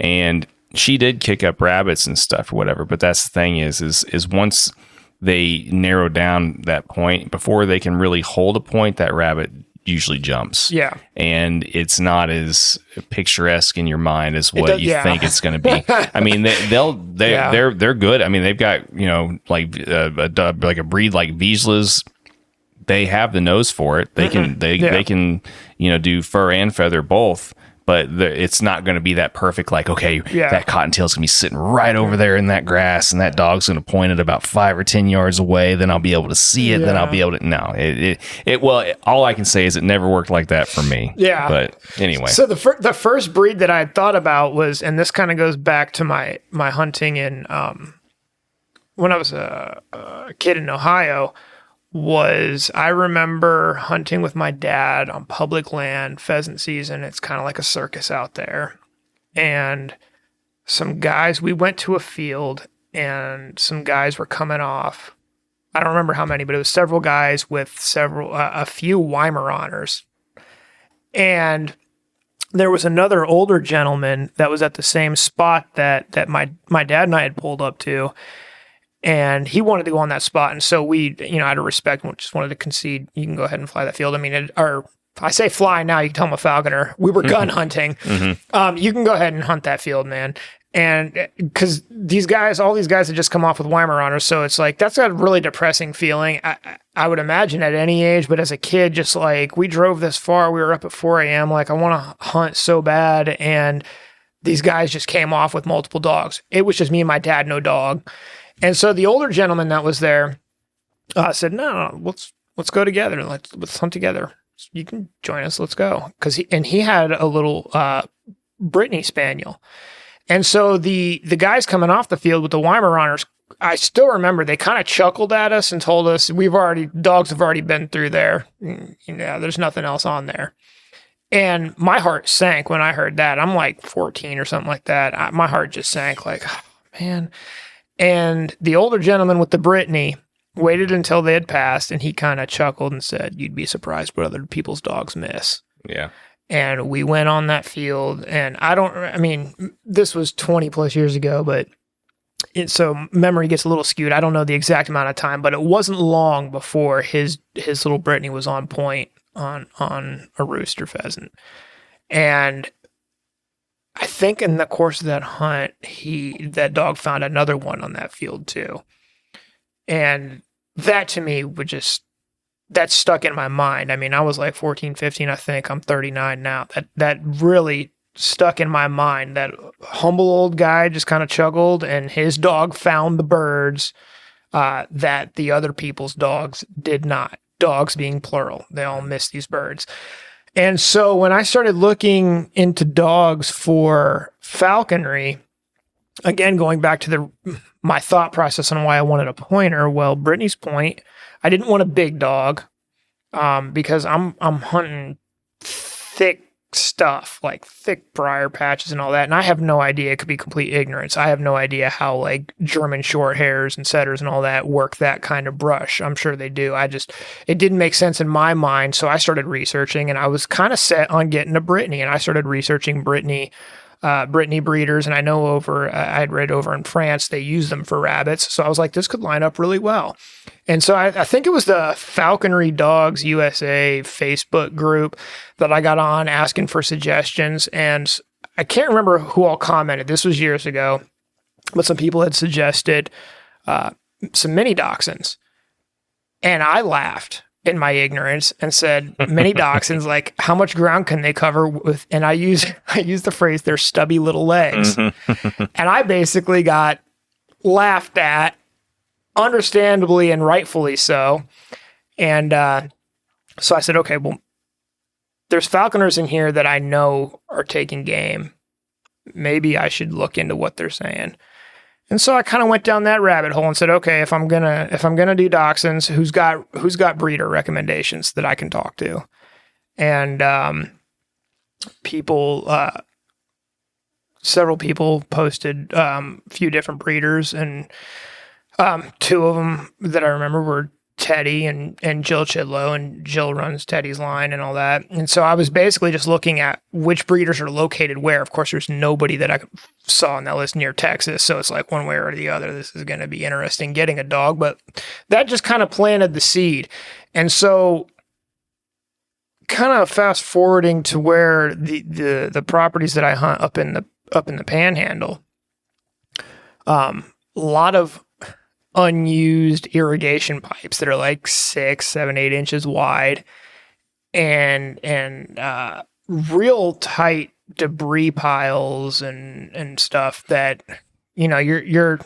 And she did kick up rabbits and stuff or whatever, but that's the thing is once they narrow down that point, before they can really hold a point, that rabbit usually jumps. Yeah. And it's not as picturesque in your mind as what you think it's going to be. I mean, they're good. I mean, they've got, like a breed like Vizslas, they have the nose for it. They can do fur and feather both. But it's not going to be that perfect, like, okay, that cottontail's going to be sitting right over there in that grass, and that dog's going to point it about 5 or 10 yards away. Then I'll be able to see it. Then I'll be able to... No. Well, all I can say is it never worked like that for me. Yeah. But anyway. So the first breed that I had thought about was, and this kind of goes back to my hunting in... when I was a kid in Ohio, was I remember hunting with my dad on public land, pheasant season. It's kind of like a circus out there. And some guys, we went to a field and some guys were coming off. I don't remember how many, but it was several guys with a few Weimaraners. And there was another older gentleman that was at the same spot that my dad and I had pulled up to, and he wanted to go on that spot. And so we, out of respect, just wanted to concede, you can go ahead and fly that field. I mean, I say fly now, you can tell I'm a falconer. We were gun hunting. You can go ahead and hunt that field, man. And because all these guys had just come off with Weimaraners, so it's like, that's a really depressing feeling. I would imagine at any age, but as a kid, just like, we drove this far, we were up at 4 a.m. Like, I want to hunt so bad. And these guys just came off with multiple dogs. It was just me and my dad, no dog. And so the older gentleman that was there said, no, let's go together. Let's hunt together. You can join us. Let's go. He had a little Brittany Spaniel. And so the guys coming off the field with the Weimaraners, I still remember they kind of chuckled at us and told us, dogs have already been through there. There's nothing else on there. And my heart sank when I heard that. I'm like 14 or something like that. My heart just sank like, oh, man. And the older gentleman with the Brittany waited until they had passed, and he kind of chuckled and said, you'd be surprised what other people's dogs miss. Yeah. And we went on that field, and this was 20 plus years ago, but so memory gets a little skewed. I don't know the exact amount of time, but it wasn't long before his little Brittany was on point on a rooster pheasant. And I think in the course of that hunt, that dog found another one on that field too. And that to me that stuck in my mind. I mean, I was like 14, 15, I think. I'm 39 now. That really stuck in my mind. That humble old guy just kind of chuckled, and his dog found the birds that the other people's dogs did not. Dogs being plural. They all missed these birds. And so when I started looking into dogs for falconry, again, going back to my thought process on why I wanted a pointer, well, Brittany's point, I didn't want a big dog because I'm hunting thick stuff, like thick briar patches and all that, and I have no idea. It could be complete ignorance. I have no idea how like German short hairs and setters and all that work that kind of brush. I'm sure they do. It didn't make sense in my mind, so I started researching, and I was kind of set on getting a Brittany, and I started researching Brittany breeders, and I know I had read over in France, they use them for rabbits. So I was like, this could line up really well. And so I think it was the Falconry Dogs USA Facebook group that I got on asking for suggestions. And I can't remember who all commented. This was years ago, but some people had suggested some mini dachshunds. And I laughed in my ignorance and said, mini dachshunds, like, how much ground can they cover with? And I use the phrase, their stubby little legs. And I basically got laughed at, understandably and rightfully so. And so I said, okay, well, there's falconers in here that I know are taking game. Maybe I should look into what they're saying. And so I kind of went down that rabbit hole and said, okay, if I'm gonna do dachshunds, who's got breeder recommendations that I can talk to? And several people posted a few different breeders, and two of them that I remember were Teddy and Jill Chidlow, and Jill runs Teddy's line and all that. And so I was basically just looking at which breeders are located where. Of course, there's nobody that I saw on that list near Texas, so it's like one way or the other. This is going to be interesting getting a dog, but that just kind of planted the seed. And so kind of fast forwarding to where the properties that I hunt up in the Panhandle, a lot of unused irrigation pipes that are like 6, 7, 8 inches wide, and real tight debris piles and stuff that, your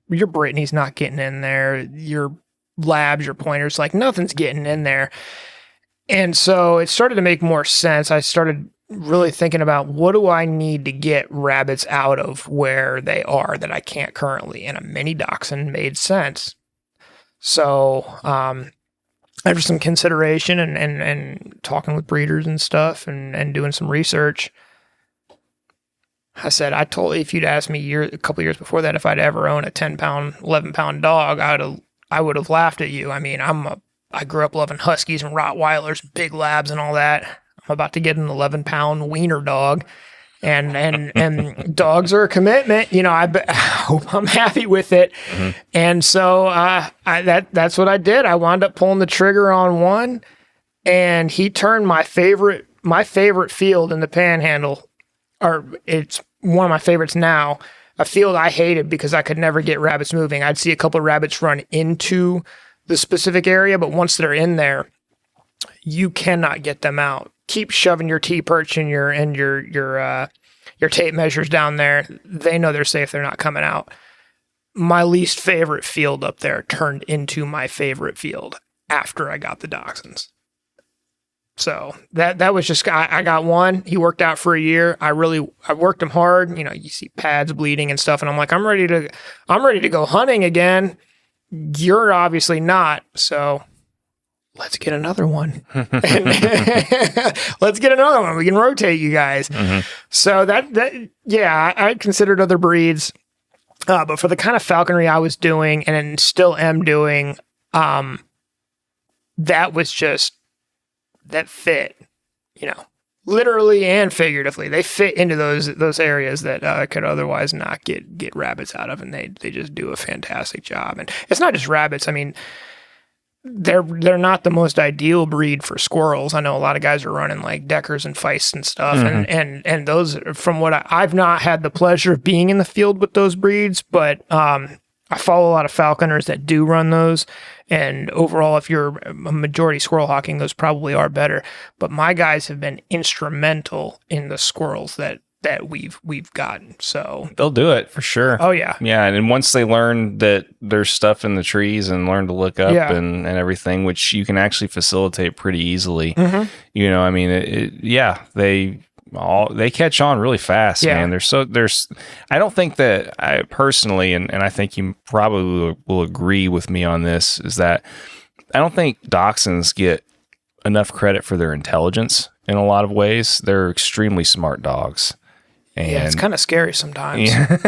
Brittany's not getting in there, your labs, your pointers, like nothing's getting in there. And so it started to make more sense. I started really thinking about, what do I need to get rabbits out of where they are that I can't currently? And a mini dachshund made sense. So after some consideration and talking with breeders and stuff and doing some research, I said, if you'd asked me a couple years before that if I'd ever own a 10-pound, 11-pound dog, I would have laughed at you. I mean, I grew up loving huskies and Rottweilers, big labs and all that. about to get an 11-pound wiener dog. And dogs are a commitment. I hope I'm happy with it. Mm-hmm. And so that's what I did. I wound up pulling the trigger on one, and he turned my favorite field in the Panhandle, or it's one of my favorites now, a field I hated because I could never get rabbits moving. I'd see a couple of rabbits run into the specific area, but once they're in there, you cannot get them out. Keep shoving your T-perch and your tape measures down there. They know they're safe. They're not coming out. My least favorite field up there turned into my favorite field after I got the dachshunds. So that was just, I got one. He worked out for a year. I worked him hard. You see pads bleeding and stuff, and I'm like, I'm ready to go hunting again. You're obviously not. So let's get another one. Let's get another one. We can rotate you guys. Mm-hmm. So I considered other breeds, but for the kind of falconry I was doing and still am doing, that was just, that fit, literally and figuratively. They fit into those areas that could otherwise not get rabbits out of, and they just do a fantastic job. And it's not just rabbits. I mean, they're not the most ideal breed for squirrels. I know a lot of guys are running like Deckers and Feists and stuff, mm-hmm. and those, from what I've not had the pleasure of being in the field with those breeds, but I follow a lot of falconers that do run those. And overall, if you're a majority squirrel hawking, those probably are better. But my guys have been instrumental in the squirrels that we've gotten. So they'll do it for sure. Oh yeah. Yeah. And then once they learn that there's stuff in the trees and learn to look up and everything, which you can actually facilitate pretty easily, mm-hmm. I mean, they catch on really fast, man. I don't think that I personally, and I think you probably will agree with me on this, is that I don't think dachshunds get enough credit for their intelligence in a lot of ways. They're extremely smart dogs. And, it's kind of scary sometimes. Yeah.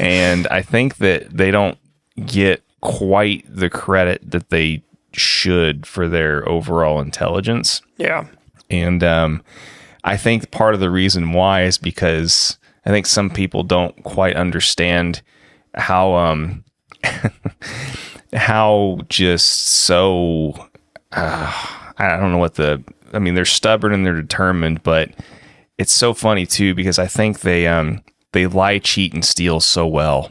And I think that they don't get quite the credit that they should for their overall intelligence. Yeah. And I think part of the reason why is because I think some people don't quite understand how how just so I don't know they're stubborn and they're determined, but it's so funny too because I think they lie, cheat, and steal so well.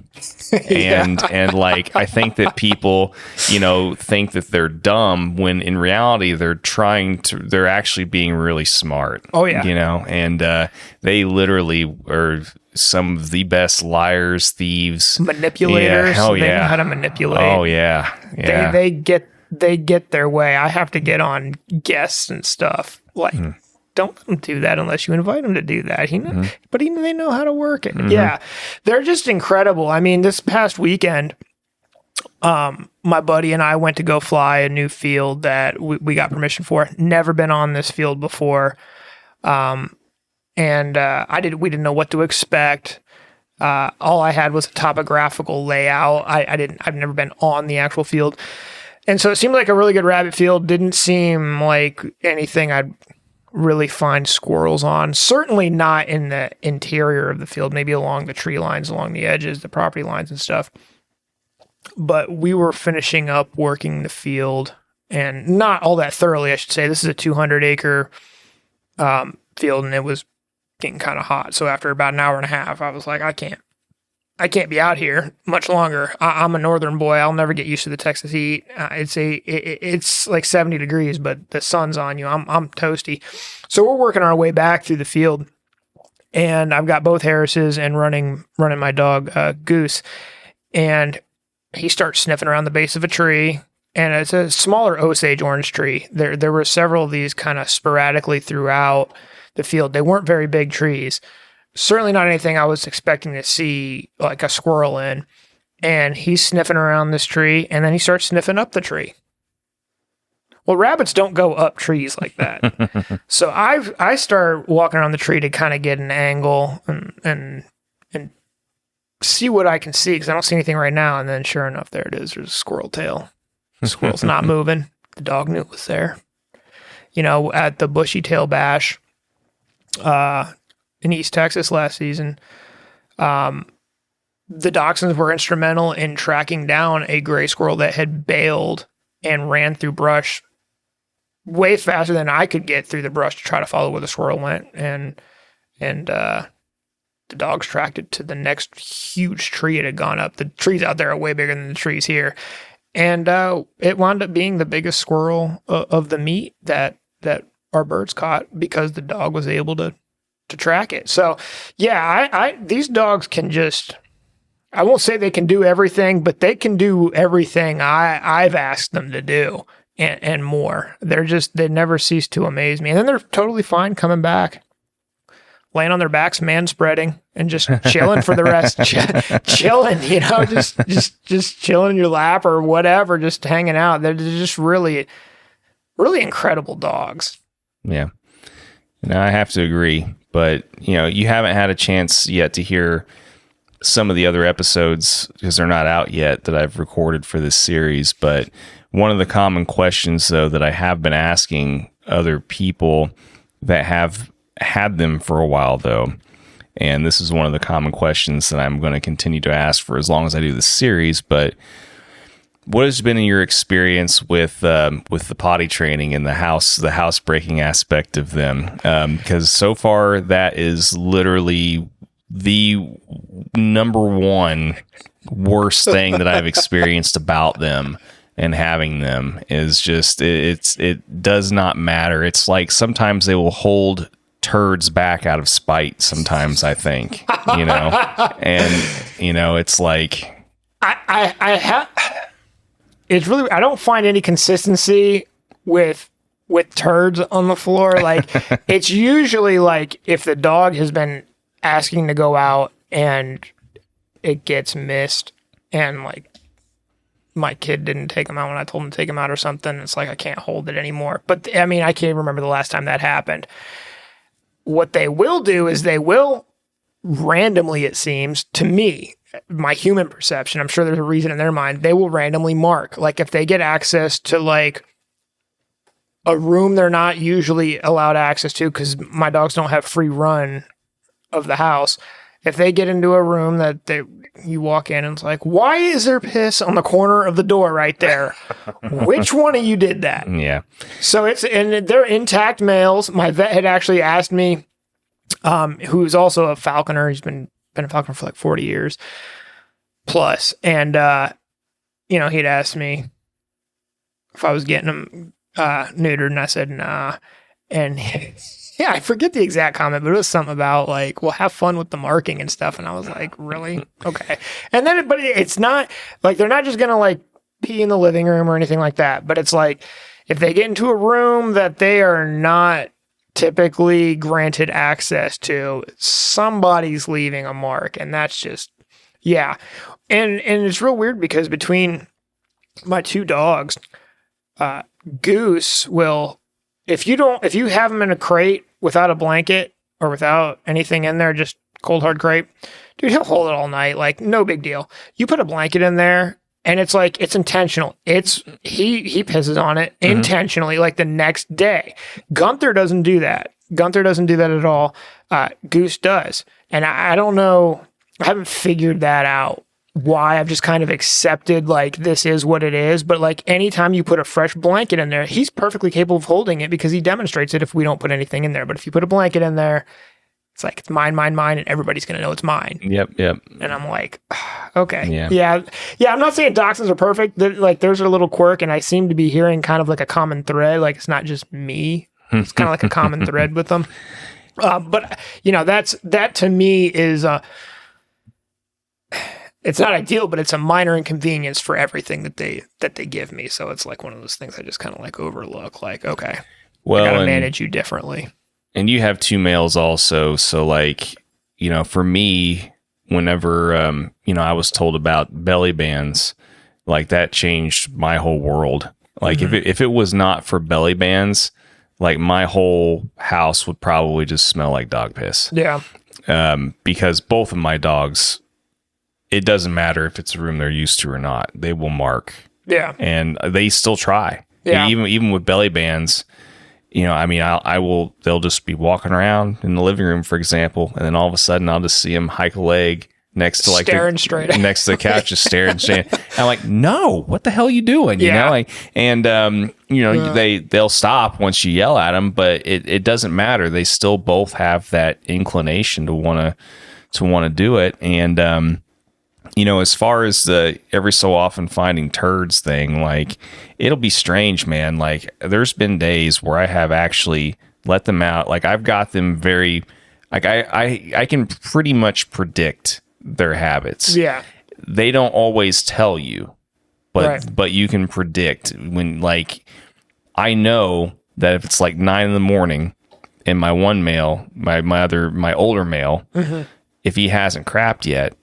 And I think that people, think that they're dumb when in reality they're actually being really smart. Oh yeah. And they literally are some of the best liars, thieves, manipulators. Yeah. Oh they know how to manipulate. Oh yeah. Yeah. They get their way. I have to get on guests and stuff. Don't let them do that unless you invite them to do that. But they know how to work it. Mm-hmm. Yeah, they're just incredible. I mean, this past weekend, my buddy and I went to go fly a new field that we got permission for. Never been on this field before, and we didn't know what to expect. All I had was a topographical layout. I've never been on the actual field, and so it seemed like a really good rabbit field. Didn't seem like anything I'd really find squirrels on. Certainly not in the interior of the field, maybe along the tree lines, along the edges, the property lines and stuff. But we were finishing up working the field, and not all that thoroughly, I should say. This is a 200-acre field, and it was getting kind of hot. So after about an hour and a half, I was like, I can't be out here much longer. I'm a northern boy. I'll never get used to the Texas heat. It's like 70 degrees, but the sun's on you. I'm toasty. So we're working our way back through the field, and I've got both Harrises and running my dog Goose, and he starts sniffing around the base of a tree, and it's a smaller Osage orange tree. There were several of these kind of sporadically throughout the field. They weren't very big trees. Certainly not anything I was expecting to see like a squirrel in. And he's sniffing around this tree, and then he starts sniffing up the tree. Well, rabbits don't go up trees like that. So I start walking around the tree to kind of get an angle and see what I can see, because I don't see anything right now. And then sure enough, there it is. There's a squirrel tail. The squirrel's not moving. The dog knew it was there. at the Bushy Tail Bash in East Texas last season, the dachshunds were instrumental in tracking down a gray squirrel that had bailed and ran through brush way faster than I could get through the brush to try to follow where the squirrel went. And the dogs tracked it to the next huge tree it had gone up. The trees out there are way bigger than the trees here. And it wound up being the biggest squirrel of the meet that our birds caught because the dog was able to track it. So, yeah, these dogs can just... I won't say they can do everything, but they can do everything I've asked them to do and more. They never cease to amaze me. And then they're totally fine coming back, laying on their backs, man spreading, and just chilling for the rest. Chilling, just chilling in your lap or whatever, just hanging out. They're just really, really incredible dogs. Yeah. I have to agree. But, you haven't had a chance yet to hear some of the other episodes because they're not out yet that I've recorded for this series. But one of the common questions, though, that I have been asking other people that have had them for a while, though, and this is one of the common questions that I'm going to continue to ask for as long as I do this series, but what has been your experience with the potty training and the housebreaking aspect of them? Because so far that is literally the number one worst thing that I've experienced about them and having them is just it does not matter. It's like sometimes they will hold turds back out of spite sometimes, I think, and it's like it's really, I don't find any consistency with turds on the floor. Like it's usually like if the dog has been asking to go out and it gets missed and like my kid didn't take him out when I told him to take him out or something. It's like, I can't hold it anymore. But I mean, I can't remember the last time that happened. What they will do is they will randomly, it seems to me, my human perception, I'm sure there's a reason in their mind, they will randomly mark. Like if they get access to like a room they're not usually allowed access to because my dogs don't have free run of the house. If they get into a room that you walk in and it's like, why is there piss on the corner of the door right there? Which one of you did that? Yeah. So and they're intact males. My vet had actually asked me, who's also a falconer. He's been a falconer for like 40 years plus. And, he'd asked me if I was getting them neutered, and I said, nah. And yeah, I forget the exact comment, but it was something about like, well, have fun with the marking and stuff. And I was like, really? Okay. And then, but it's not like, they're not just going to like pee in the living room or anything like that. But it's like, if they get into a room that they are not typically granted access to, somebody's leaving a mark. And that's just, yeah. And it's real weird because between my two dogs, Goose will, if you have him in a crate without a blanket or without anything in there, just cold hard crate, dude, he'll hold it all night. Like no big deal. You put a blanket in there and it's like, it's intentional. He pisses on it intentionally, like the next day. Gunther doesn't do that. Gunther doesn't do that at all. Goose does. And I don't know. I haven't figured that out. Why. I've just kind of accepted like this is what it is. But like anytime you put a fresh blanket in there, he's perfectly capable of holding it because he demonstrates it if we don't put anything in there. But if you put a blanket in there, it's like it's mine, and everybody's going to know it's mine. Yep. And I'm like, okay. Yeah. I'm not saying dachshunds are perfect. Like there's a little quirk, and I seem to be hearing kind of like a common thread. Like it's not just me. It's kind of like a common thread with them. But that to me is it's not ideal, but it's a minor inconvenience for everything that they give me. So it's like one of those things I just kind of like overlook. Like, okay, well, I gotta manage you differently. And you have two males also. So like, for me, whenever, I was told about belly bands, like that changed my whole world. Like if it was not for belly bands, like my whole house would probably just smell like dog piss. Yeah. Because both of my dogs, it doesn't matter if it's a room they're used to or not. They will mark. Yeah. And they still try. Yeah. Even with belly bands, I mean, they'll just be walking around in the living room, for example, and then all of a sudden I'll just see them hike a leg next to like staring straight next to the couch, just staring. And I'm like, no, what the hell are you doing? You know, like, and they'll stop once you yell at them, but it doesn't matter. They still both have that inclination to want to do it. And as far as the every so often finding turds thing, like, it'll be strange, man. Like, there's been days where I have actually let them out. Like, I've got them very, like, I can pretty much predict their habits. Yeah. They don't always tell you, but you can predict when, like, I know that if it's like 9 a.m. and my one male, my older male, if he hasn't crapped yet,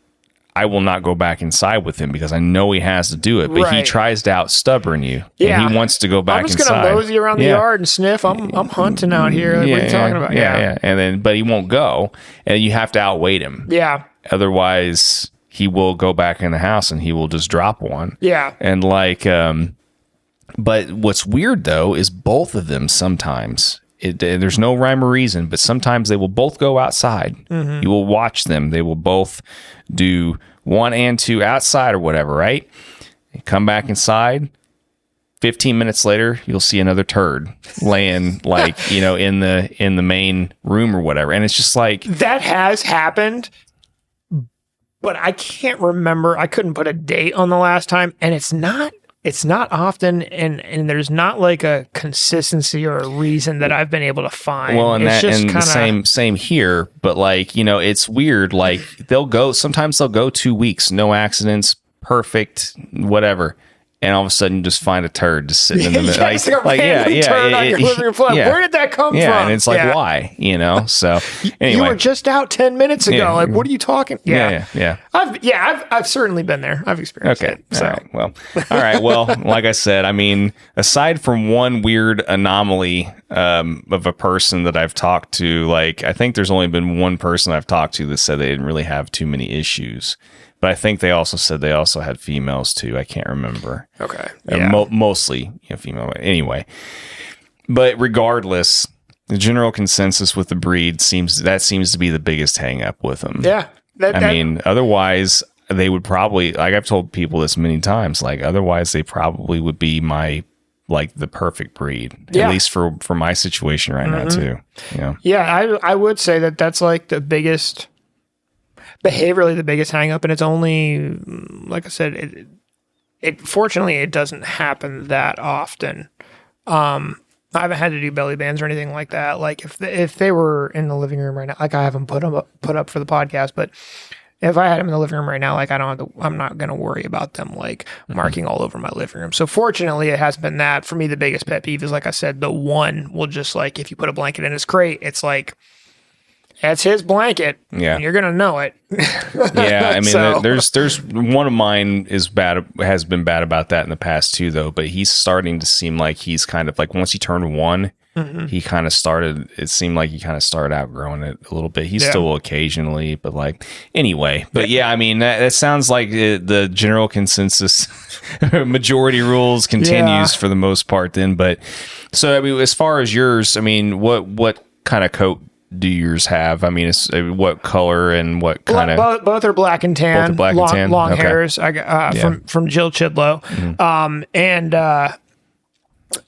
I will not go back inside with him because I know he has to do it, but he tries to out stubborn you. And he wants to go back inside. I'm just going to mosey around the yard and sniff. I'm hunting out here. What are you talking about? Yeah. And then, but he won't go, and you have to outweight him. Yeah. Otherwise, he will go back in the house and he will just drop one. Yeah. And like, but what's weird though is both of them sometimes. There's no rhyme or reason, but sometimes they will both go outside. You will watch them. They will both do 1 and 2 outside or whatever, right? They come back inside. 15 minutes later, you'll see another turd laying like, in the main room or whatever. And it's just like, that has happened, but I can't remember. I couldn't put a date on the last time, and it's not often, and there's not like a consistency or a reason that I've been able to find. Well, and it's the same here, but like, it's weird. Like, sometimes they'll go 2 weeks, no accidents, perfect, whatever. And all of a sudden you just find a turd just sitting in the middle. Turd on your living room floor. Where did that come from? Yeah, and it's like, why? So anyway. You were just out 10 minutes ago. Yeah. Like, what are you talking? Yeah. I've certainly been there. I've experienced it. So. All right. Well, like I said, I mean, aside from one weird anomaly of a person that I've talked to, like, I think there's only been one person I've talked to that said they didn't really have too many issues. But I think they also said they also had females too. I can't remember. Okay. Mostly female. Anyway. But regardless, the general consensus with the breed seems to be the biggest hang up with them. Yeah. Otherwise they would probably, like I've told people this many times, like otherwise they probably would be my, like, the perfect breed, at least for my situation right now too. Yeah. I would say that that's like the biggest, behaviorally the biggest hang up, and it's only, like I said, it fortunately it doesn't happen that often. I haven't had to do belly bands or anything like that. Like if they were in the living room right now, like I haven't put up for the podcast, but if I had them in the living room right now, like I'm not going to worry about them like marking all over my living room. So fortunately it hasn't been that. For me, the biggest pet peeve is, like I said, the one will just, like, if you put a blanket in his crate, it's like, that's his blanket. Yeah. And you're going to know it. Yeah. I mean, there's one of mine has been bad about that in the past too, though, but he's starting to seem like he's kind of like, once he turned 1, it seemed like he kind of started outgrowing it a little bit. He still will occasionally, but like, anyway, but yeah, I mean, that sounds like the general consensus majority rules continues for the most part then. But so, I mean, as far as yours, I mean, what kind of coat do yours have? I mean, it's what color and what kind of... Both are black and tan. Both are black and tan? Long hairs. I got from Jill Chidlow.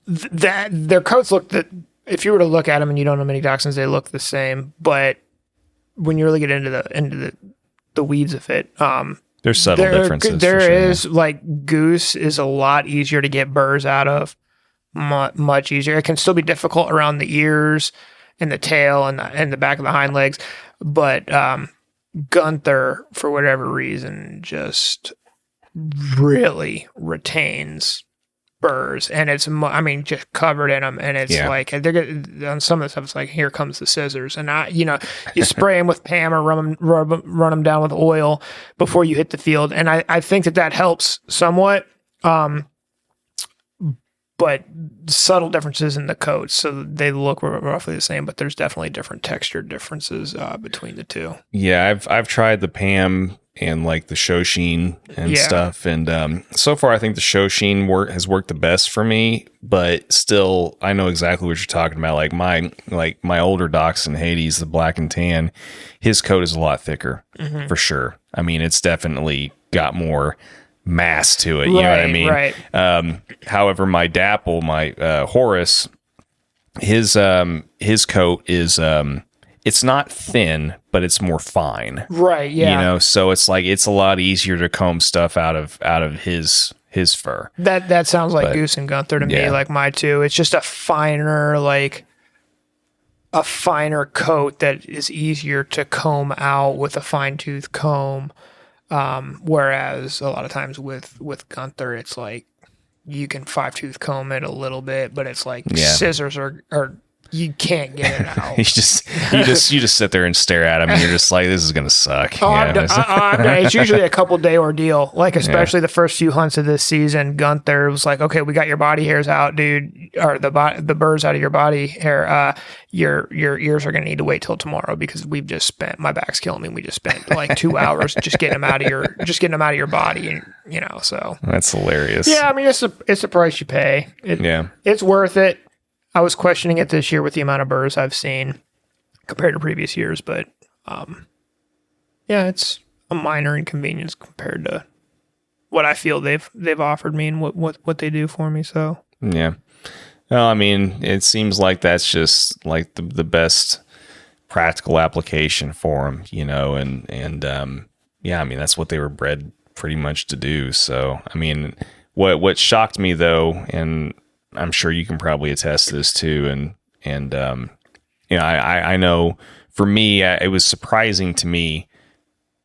That their coats look, that if you were to look at them and you don't know many dachshunds, they look the same. But when you really get into the weeds of it, there's subtle differences. There is, like, goose is a lot easier to get burrs out of. Much easier. It can still be difficult around the ears and the tail and the back of the hind legs, but Gunther, for whatever reason, just really retains burrs, and it's just covered in them, and it's like on some of the stuff, it's like, here comes the scissors, and you spray them with Pam or run them down with oil before you hit the field, and I think that helps somewhat. But subtle differences in the coats, so they look roughly the same, but there's definitely different texture differences between the two. Yeah, I've tried the Pam like the Shoshin and stuff. And so far, I think the Shoshin has worked the best for me. But still, I know exactly what you're talking about. Like my older dachshund Hades, the black and tan, his coat is a lot thicker for sure. I mean, it's definitely got more mass to it. You know what I mean? Right. However, my Dapple, my Horus, his coat is it's not thin, but it's more fine. Right. Yeah. You know, so it's like it's a lot easier to comb stuff out of his fur. That sounds like Goose and Gunther to me, like my two. It's just a finer coat that is easier to comb out with a fine tooth comb. Whereas a lot of times with Gunther, it's like you can 5-tooth comb it a little bit, but it's like scissors are you can't get it out. you just sit there and stare at him, and you're just like, this is gonna suck. It's usually a couple day ordeal. Like especially the first few hunts of this season, Gunther was like, okay, we got your body hairs out, dude, or the burrs out of your body hair. Your ears are gonna need to wait till tomorrow because we've just spent, my back's killing me. We just spent like 2 hours just getting them out of your body, and you know, so that's hilarious. Yeah, I mean it's the price you pay. It's worth it. I was questioning it this year with the amount of burrs I've seen compared to previous years, but it's a minor inconvenience compared to what I feel they've offered me and what they do for me. So yeah, well, I mean, it seems like that's just like the best practical application for them, you know, and I mean that's what they were bred pretty much to do. So I mean, what shocked me though, and I'm sure you can probably attest to this too. And you know, I know for me, it was surprising to me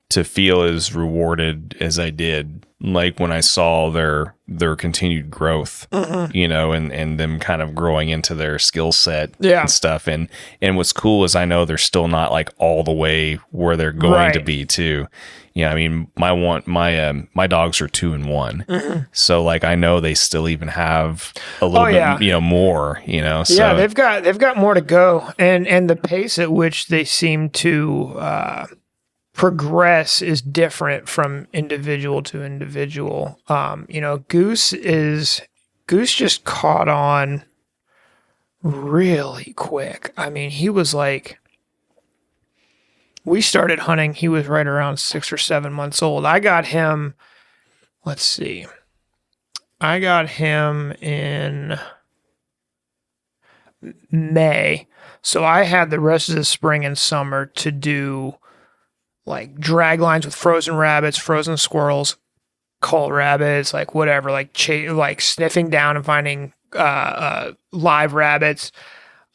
to feel as rewarded as I did, like when I saw their continued growth, you know, and them kind of growing into their skill set and stuff. And what's cool is I know they're still not like all the way where they're going to be too. Yeah, I mean, my dogs are 2 and 1, so like I know they still even have a little bit, you know, more, you know. So. Yeah, they've got more to go, and the pace at which they seem to progress is different from individual to individual. You know, Goose just caught on really quick. I mean, he was like. We started hunting, he was right around 6 or 7 months old. I got him, let's see. I got him in May. So I had the rest of the spring and summer to do like drag lines with frozen rabbits, frozen squirrels, cull rabbits, like whatever, like sniffing down and finding live rabbits.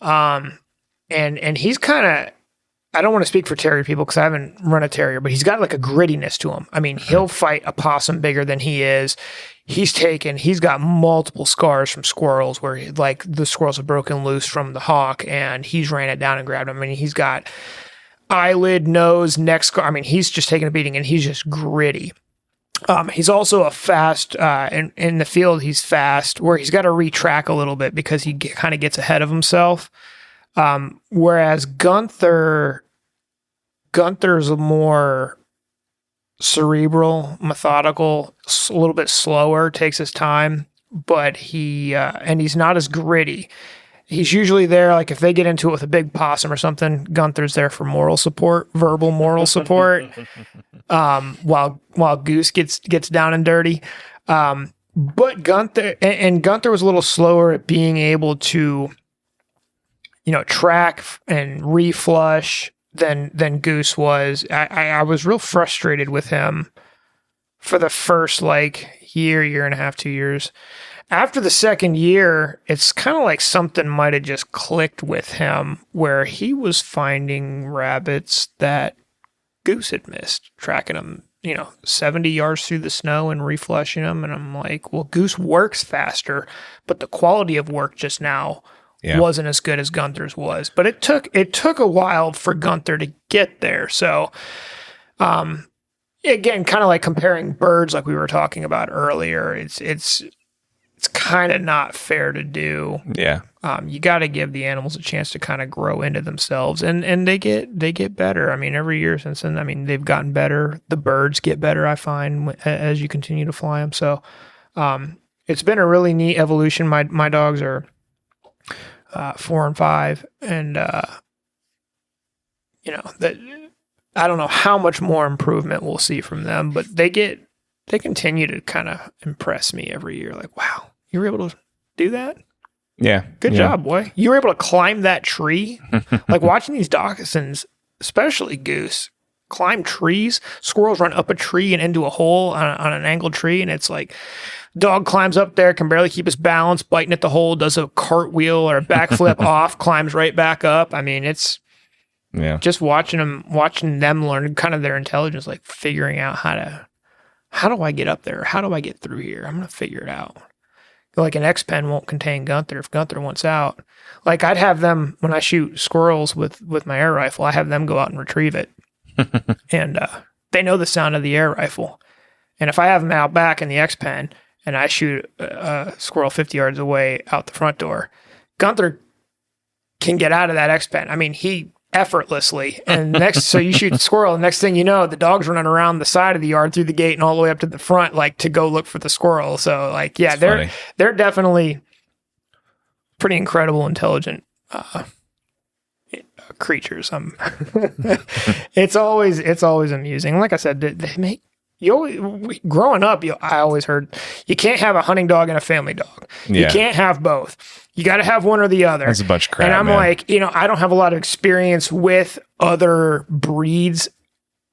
And he's kind of, I don't want to speak for terrier people because I haven't run a terrier, but he's got like a grittiness to him. I mean, he'll fight a possum bigger than he is. He's got multiple scars from squirrels where like the squirrels have broken loose from the hawk and he's ran it down and grabbed him. I mean, he's got eyelid, nose, neck scar. I mean, he's just taking a beating and he's just gritty. He's also a fast, in the field, he's fast where he's got to retrack a little bit because he kind of gets ahead of himself. Whereas Gunther's a more cerebral, methodical, a little bit slower, takes his time, but he's not as gritty. He's usually there, like if they get into it with a big possum or something, Gunther's there for moral support, verbal moral support, while Goose gets down and dirty. But Gunther was a little slower at being able to, you know, track and reflush than Goose was. I was real frustrated with him for the first like year and a half, 2 years. After the second year, it's kind of like something might have just clicked with him where he was finding rabbits that Goose had missed, tracking them, you know, 70 yards through the snow and reflushing them. And I'm like, well, Goose works faster, but the quality of work just now wasn't as good as Gunther's was. But it took a while for Gunther to get there. So, again, kind of like comparing birds, like we were talking about earlier. It's kind of not fair to do. Yeah. you got to give the animals a chance to kind of grow into themselves, and they get better. I mean, every year since then, I mean, they've gotten better. The birds get better, I find, as you continue to fly them. So, it's been a really neat evolution. My dogs are 4 and 5, and that I don't know how much more improvement we'll see from them, but they continue to kind of impress me every year. Like, wow, you were able to do that. Yeah. Good job, boy. You were able to climb that tree. Like watching these dachshunds, especially Goose, climb trees. Squirrels run up a tree and into a hole on an angled tree. And it's like, dog climbs up there, can barely keep his balance, biting at the hole, does a cartwheel or a backflip off, climbs right back up. I mean, it's just watching them learn kind of their intelligence, like figuring out how do I get up there? How do I get through here? I'm going to figure it out. Like an X-pen won't contain Gunther if Gunther wants out. Like I'd have them, when I shoot squirrels with my air rifle, I have them go out and retrieve it. And they know the sound of the air rifle. And if I have them out back in the X-pen and I shoot a squirrel 50 yards away out the front door, Gunther can get out of that X-pen. I mean, he effortlessly. And so you shoot the squirrel, and next thing you know, the dog's running around the side of the yard through the gate and all the way up to the front, like to go look for the squirrel. So like, yeah, they're definitely pretty incredible, intelligent creatures. It's always amusing. Like I said, they make growing up, I always heard you can't have a hunting dog and a family dog. You can't have both. You got to have one or the other. That's a bunch of crap. And I'm man. like, I don't have a lot of experience with other breeds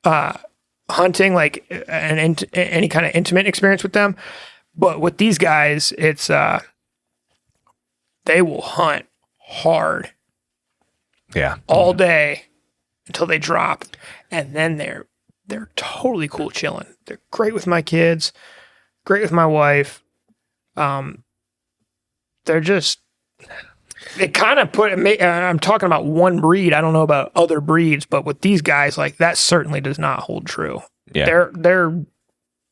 hunting, like any kind of intimate experience with them. But with these guys, it's they will hunt hard, all day until they drop, and then they're totally cool chilling. They're great with my kids, great with my wife. They kind of I'm talking about one breed. I don't know about other breeds, but with these guys, like that certainly does not hold true. Yeah. They're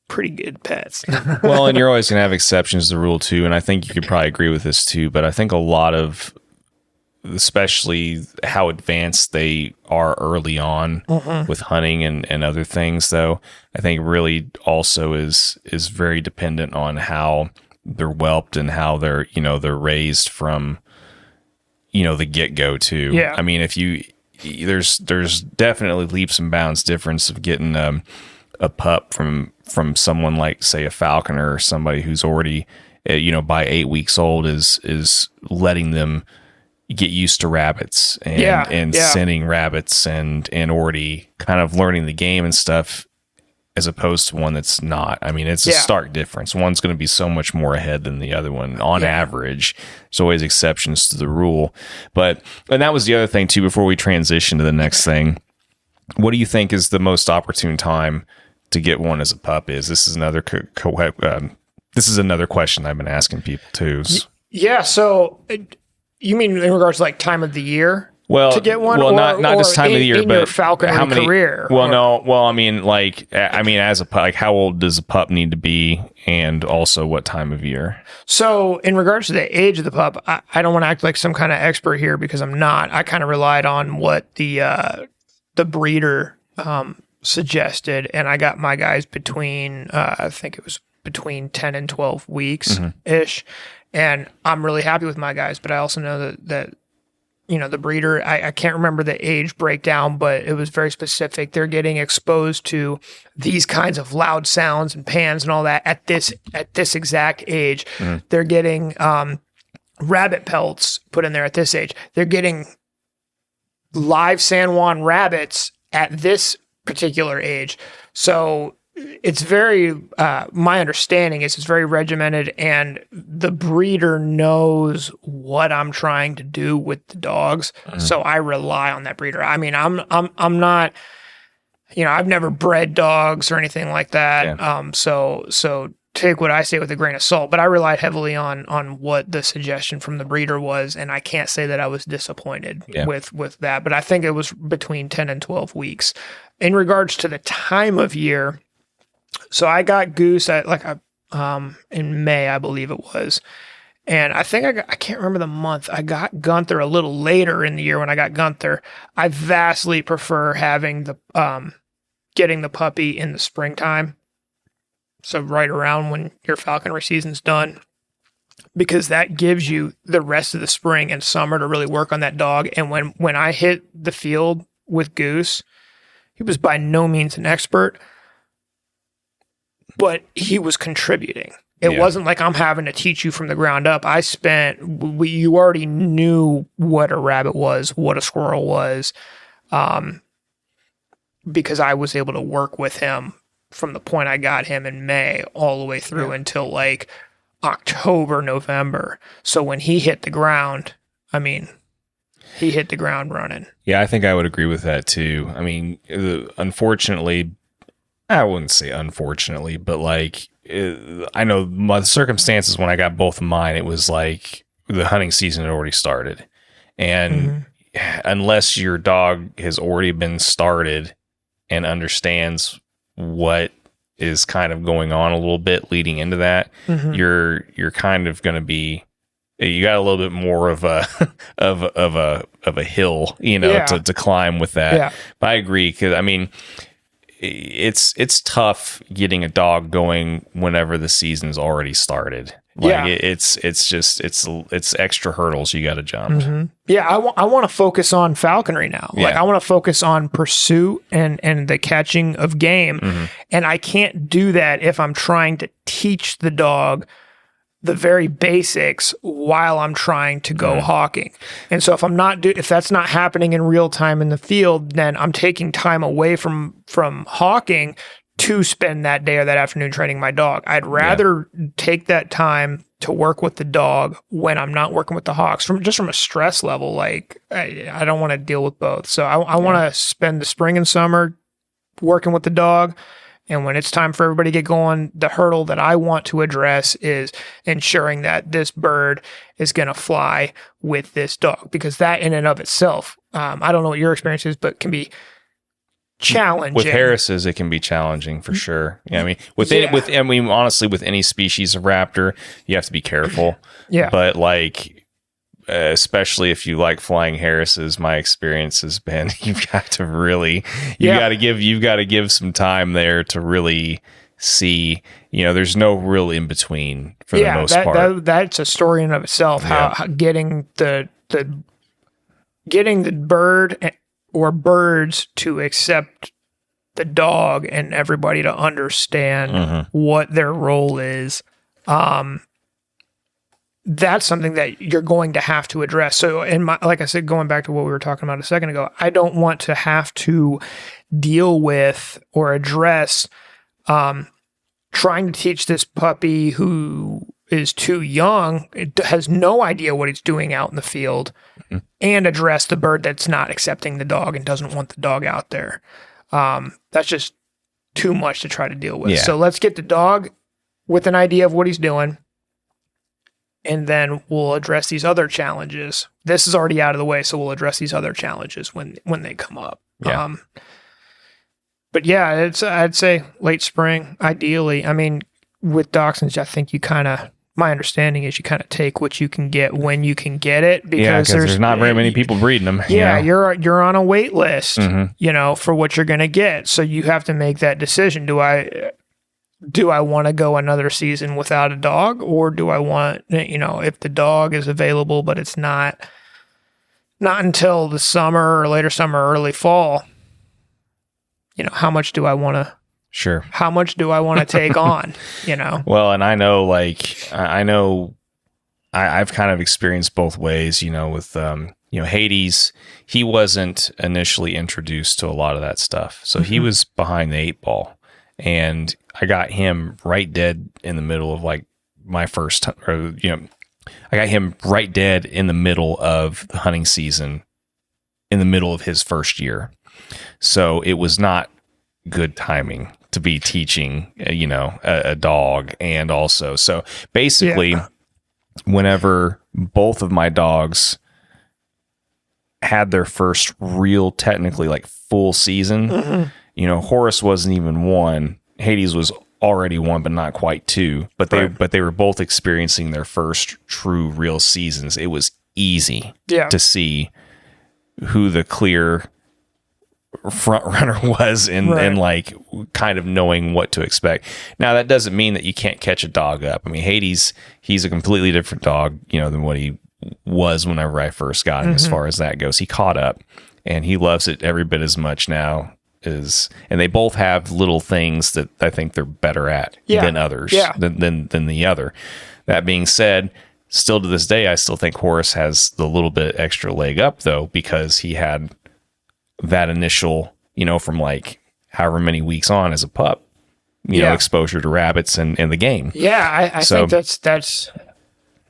pretty good pets. Well, and you're always going to have exceptions to the rule too. And I think you could probably agree with this too, but I think a lot of, especially how advanced they are early on with hunting and other things, though, I think really also is very dependent on how they're whelped and how they're raised from, the get-go too. Yeah. I mean, there's definitely leaps and bounds difference of getting a pup from someone like, say, a falconer or somebody who's already, by 8 weeks old is letting them get used to rabbits and scenting rabbits and already kind of learning the game and stuff, as opposed to one that's not. I mean, it's a stark difference. One's going to be so much more ahead than the other one on average. There's always exceptions to the rule. And that was the other thing too, before we transition to the next thing. What do you think is the most opportune time to get one as a pup? This is another this is another question I've been asking people too. Yeah. So you mean in regards to like time of the year? Well, to get one, not just time of the year, in but your falconry career. I mean, as a pup, like how old does a pup need to be, and also what time of year? So, in regards to the age of the pup, I don't want to act like some kind of expert here because I'm not. I kind of relied on what the breeder suggested, and I got my guys between I think it was between 10 and 12 weeks ish, and I'm really happy with my guys. But I also know that the breeder, I can't remember the age breakdown, but it was very specific. They're getting exposed to these kinds of loud sounds and pans and all that at this exact age. They're getting rabbit pelts put in there at this age. They're getting live San Juan rabbits at this particular age. So it's very, my understanding is it's very regimented, and the breeder knows what I'm trying to do with the dogs. So I rely on that breeder. I mean, I'm not, I've never bred dogs or anything like that. Yeah. So take what I say with a grain of salt, but I relied heavily on what the suggestion from the breeder was. And I can't say that I was disappointed with that, but I think it was between 10 and 12 weeks. In regards to the time of year, so I got Goose at in May, I believe it was. And I think I can't remember the month. I got Gunther a little later in the year when I got Gunther. I vastly prefer having getting the puppy in the springtime. So right around when your falconry season's done, because that gives you the rest of the spring and summer to really work on that dog. And when I hit the field with Goose, he was by no means an expert, but he was contributing. It wasn't like I'm having to teach you from the ground up. You already knew what a rabbit was, what a squirrel was, because I was able to work with him from the point I got him in May all the way through until like October, November. So when he hit the ground, I mean, he hit the ground running. Yeah, I think I would agree with that too. I mean, unfortunately, I wouldn't say unfortunately, but like, I know my circumstances when I got both of mine, it was like the hunting season had already started. And unless your dog has already been started and understands what is kind of going on a little bit leading into that, you're kind of going to be, you got a little bit more of a of a hill, to climb with that. Yeah. But I agree, because I mean, it's tough getting a dog going whenever the season's already started. Like it's extra hurdles you got to jump. Yeah, I want to focus on falconry now. Like I want to focus on pursuit and the catching of game, and I can't do that if I'm trying to teach the dog the very basics while I'm trying to go hawking. And so if that's not happening in real time in the field, then I'm taking time away from hawking to spend that day or that afternoon training my dog. I'd rather take that time to work with the dog when I'm not working with the hawks, from a stress level. Like I don't want to deal with both. So I want to spend the spring and summer working with the dog. And when it's time for everybody to get going, the hurdle that I want to address is ensuring that this bird is going to fly with this dog, because that in and of itself, I don't know what your experience is, but can be challenging. With Harris's, it can be challenging for sure. Yeah, I mean, honestly, with any species of raptor, you have to be careful. Yeah. But like, especially if you like flying Harris's, my experience has been you've got to give some time there to really see. There's no real in between for the most part. That's a story in of itself. How getting the bird or birds to accept the dog and everybody to understand what their role is. That's something that you're going to have to address. So like I said, going back to what we were talking about a second ago, I don't want to have to deal with or address trying to teach this puppy who is too young, has no idea what he's doing out in the field, and address the bird that's not accepting the dog and doesn't want the dog out there. That's just too much to try to deal with. Yeah. So let's get the dog with an idea of what he's doing, and then we'll address these other challenges. This is already out of the way, so we'll address these other challenges when they come up. Yeah. But yeah, I'd say late spring, ideally. I mean, with dachshunds, I think my understanding is you kind of take what you can get when you can get it, because there's not very many people breeding them. Yeah, you're on a wait list, for what you're going to get. So you have to make that decision. Do I want to go another season without a dog, or do I want, if the dog is available, but it's not until the summer or later summer, early fall, how much do I want to, how much do I want to take on, Well, and I know, I've kind of experienced both ways, with, Hades, he wasn't initially introduced to a lot of that stuff. So he was behind the 8 ball. And I got him right dead in the middle of like my first, I got him right dead in the middle of the hunting season, in the middle of his first year. So it was not good timing to be teaching, a dog. And also, so basically, whenever both of my dogs had their first real, technically like full season, Horace wasn't even 1. Hades was already one, but not quite two. But they were both experiencing their first true real seasons. It was easy to see who the clear front runner was and like kind of knowing what to expect. Now that doesn't mean that you can't catch a dog up. I mean, Hades, he's a completely different dog, than what he was whenever I first got him. As far as that goes, he caught up and he loves it every bit as much now and they both have little things that I think they're better at than others than the other. That being said, still to this day, I still think Horace has the little bit extra leg up though, because he had that initial, from like however many weeks on as a pup, exposure to rabbits and the game. Yeah, I think that's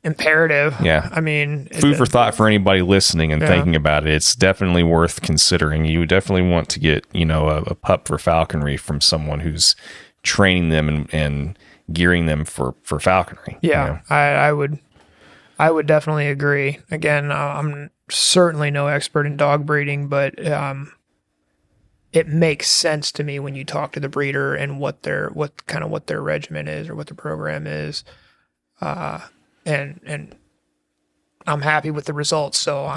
imperative. Yeah. I mean, food for thought for anybody listening and thinking about it. It's definitely worth considering. You would definitely want to get, a pup for falconry from someone who's training them and gearing them for falconry. Yeah, I would definitely agree. Again, I'm certainly no expert in dog breeding, but it makes sense to me when you talk to the breeder and what their regimen is or what the program is, and I'm happy with the results. So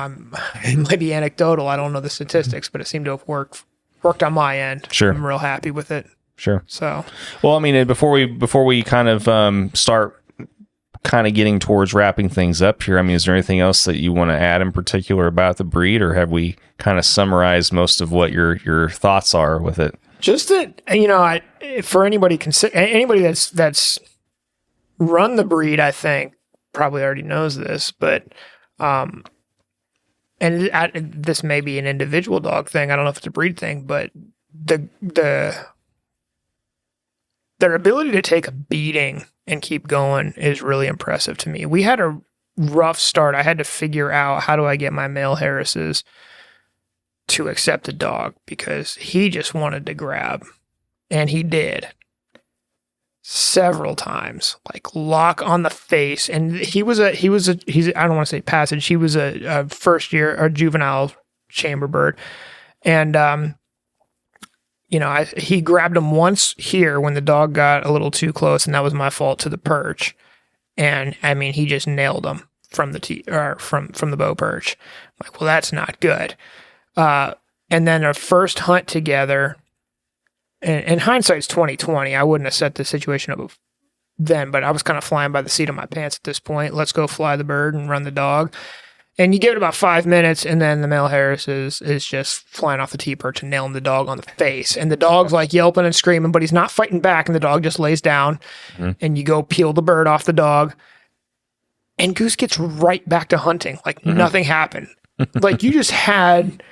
it might be anecdotal. I don't know the statistics, but it seemed to have worked on my end. Sure, I'm real happy with it. Sure. So, well, I mean, before we kind of start kind of getting towards wrapping things up here, I mean, is there anything else that you want to add in particular about the breed, or have we kind of summarized most of what your thoughts are with it? Just that, for anybody that's run the breed, I think probably already knows this, but this may be an individual dog thing. I don't know if it's a breed thing, but their ability to take a beating and keep going is really impressive to me. We had a rough start. I had to figure out, how do I get my male Harrises to accept the dog, because he just wanted to grab, and he did several times, like lock on the face. And he's I don't want to say passage. He was a first year or juvenile chamber bird. And, he grabbed him once here when the dog got a little too close, and that was my fault, to the perch. And I mean, he just nailed him from the from the bow perch. I'm like, well, that's not good. And then our first hunt together, and hindsight's 2020. I wouldn't have set the situation up then, but I was kind of flying by the seat of my pants at this point. Let's go fly the bird and run the dog. And you give it about 5 minutes, and then the male Harris is just flying off the T-perch and nailing the dog on the face. And the dog's like yelping and screaming, but he's not fighting back, and the dog just lays down. And you go peel the bird off the dog, and Goose gets right back to hunting like nothing happened. Like you just had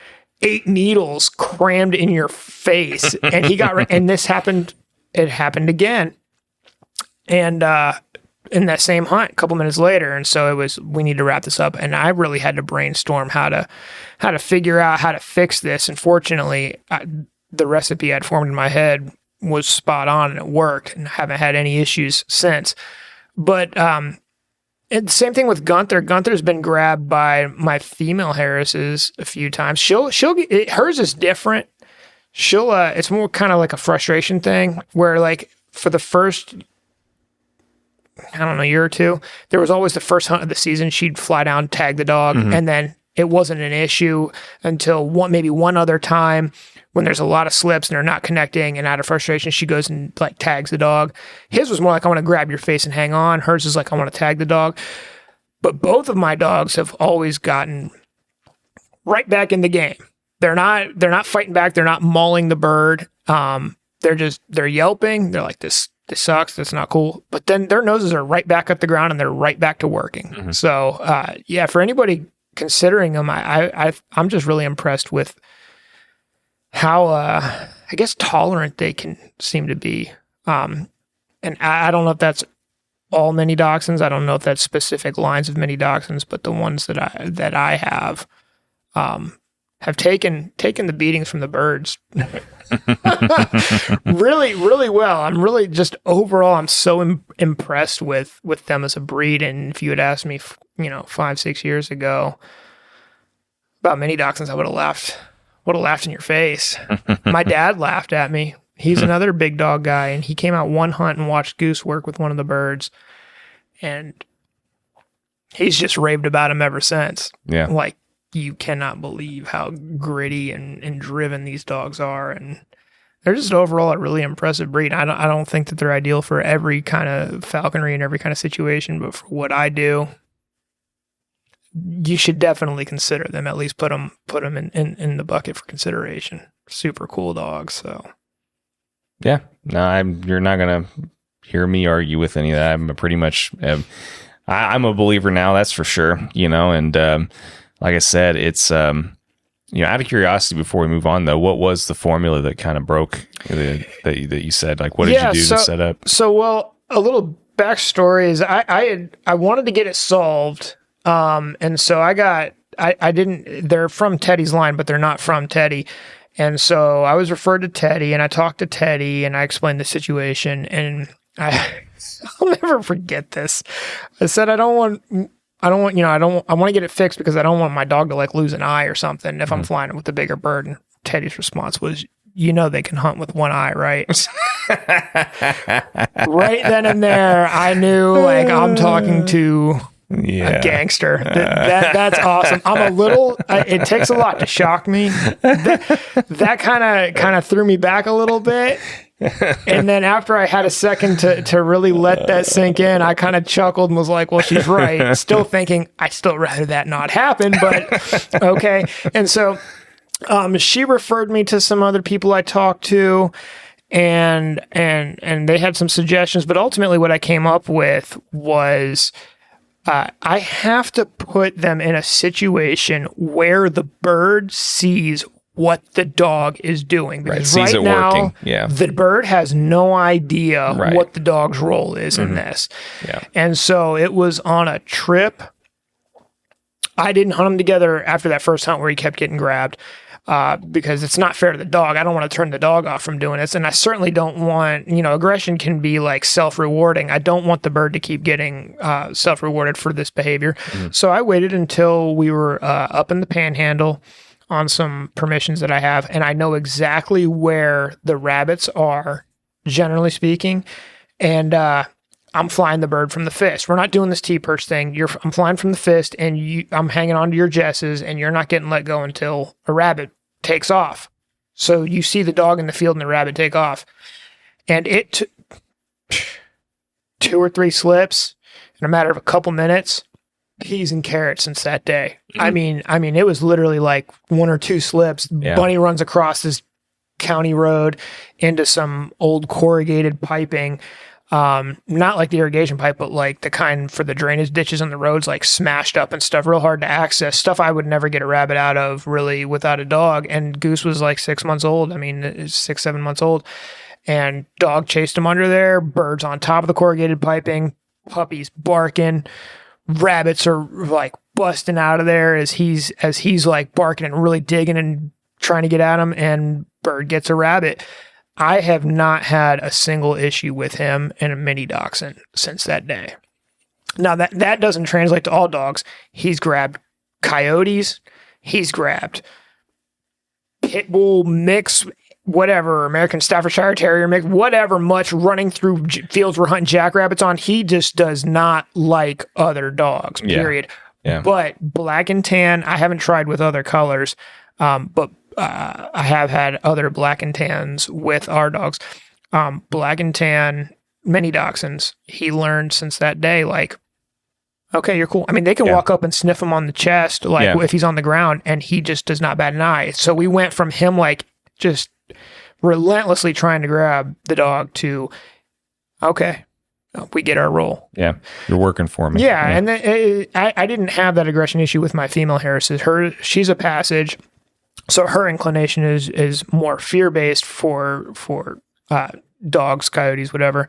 8 needles crammed in your face, and he got and this happened. It happened again, and in that same hunt a couple minutes later. And so we need to wrap this up, and I really had to brainstorm how to figure out how to fix this. And fortunately, the recipe I'd formed in my head was spot on, and it worked, and I haven't had any issues since. But and the same thing with Gunther. Gunther's been grabbed by my female Harrises a few times. Hers is different. It's more kind of like a frustration thing, where like for the first, I don't know, year or two, there was always the first hunt of the season. She'd fly down, tag the dog, and then it wasn't an issue until maybe one other time when there's a lot of slips and they're not connecting, and out of frustration, she goes and like tags the dog. His was more like, I want to grab your face and hang on. Hers is like, I want to tag the dog. But both of my dogs have always gotten right back in the game. They're not fighting back. They're not mauling the bird. They're yelping. They're like, this sucks. That's not cool. But then their noses are right back at the ground, and they're right back to working. So, for anybody considering them, I'm just really impressed with how, I guess, tolerant they can seem to be. And I don't know if that's all mini dachshunds. I don't know if that's specific lines of mini dachshunds, but the ones that I have taken the beatings from the birds really, really well. I'm really just overall, I'm so impressed with them as a breed. And if you had asked me, 5-6 years ago about mini dachshunds, I would have laughed in your face. My dad laughed at me. He's another big dog guy, and he came out one hunt and watched Goose work with one of the birds, and he's just raved about him ever since. Yeah. Like, you cannot believe how gritty and driven these dogs are, and they're just overall a really impressive breed. I don't think that they're ideal for every kind of falconry and every kind of situation, but for what I do, you should definitely consider them. At least put them in the bucket for consideration. Super cool dogs. So Yeah, no, you're not gonna hear me argue with any of that. I'm pretty much, I'm a believer now. That's for sure. And like I said, it's out of curiosity. Before we move on, though, what was the formula that kind of broke that you said? Like, what did you do to set up? So, well, a little backstory is I wanted to get it solved, and so I didn't. They're from Teddy's line, but they're not from Teddy. And so I was referred to Teddy, and I talked to Teddy, and I explained the situation, and I'll never forget this. I said, I want to get it fixed because I don't want my dog to like lose an eye or something if I'm flying with a bigger bird. And Teddy's response was, they can hunt with one eye, right? Right then and there, I knew like I'm talking to a gangster. That's awesome. I'm a little. It takes a lot to shock me. That kind of threw me back a little bit. And then after I had a second to really let that sink in, I kind of chuckled and was like, well, she's right. Still thinking, I still rather that not happen, but okay. And so she referred me to some other people I talked to, and they had some suggestions, but ultimately what I came up with was I have to put them in a situation where the bird sees what the dog is doing. Because right now, the bird has no idea what the dog's role is in this. Yeah. And so it was on a trip. I didn't hunt them together after that first hunt where he kept getting grabbed because it's not fair to the dog. I don't want to turn the dog off from doing this. And I certainly don't want, aggression can be like self-rewarding. I don't want the bird to keep getting self-rewarded for this behavior. So I waited until we were up in the panhandle on some permissions that I have, and I know exactly where the rabbits are, generally speaking, and I'm flying the bird from the fist. We're not doing this T-perch thing. I'm flying from the fist, and I'm hanging onto your jesses, and you're not getting let go until a rabbit takes off. So you see the dog in the field and the rabbit take off, and it took 2 or 3 slips in a matter of a couple minutes. Peas and carrots since that day. I mean, it was literally like 1 or 2 slips. Yeah. Bunny runs across this county road into some old corrugated piping. Not like the irrigation pipe, but like the kind for the drainage ditches on the roads, like smashed up and stuff, real hard to access. Stuff I would never get a rabbit out of really without a dog. And Goose was like 6 months old. I mean, 6, 7 months old. And dog chased him under there. Birds on top of the corrugated piping. Puppies barking. Rabbits are like busting out of there as he's like barking and really digging and trying to get at him, and bird gets a rabbit. I have not had a single issue with him in a mini dachshund since that day. Now that doesn't translate to all dogs. He's grabbed coyotes, he's grabbed pit bull mix, whatever, American Staffordshire Terrier mix, whatever, much running through fields we're hunting jackrabbits on. He just does not like other dogs, period. Yeah. But black and tan, I haven't tried with other colors, but I have had other black and tans with our dogs. Black and tan mini dachshunds, he learned since that day, like, okay, you're cool. I mean, they can walk up and sniff him on the chest, like if he's on the ground, and he just does not bat an eye. So we went from him like just relentlessly trying to grab the dog to, okay, we get our role. Yeah, you're working for me. Yeah. And then I didn't have that aggression issue with my female Harrises. She's a passage, so her inclination is more fear-based for dogs, coyotes, whatever.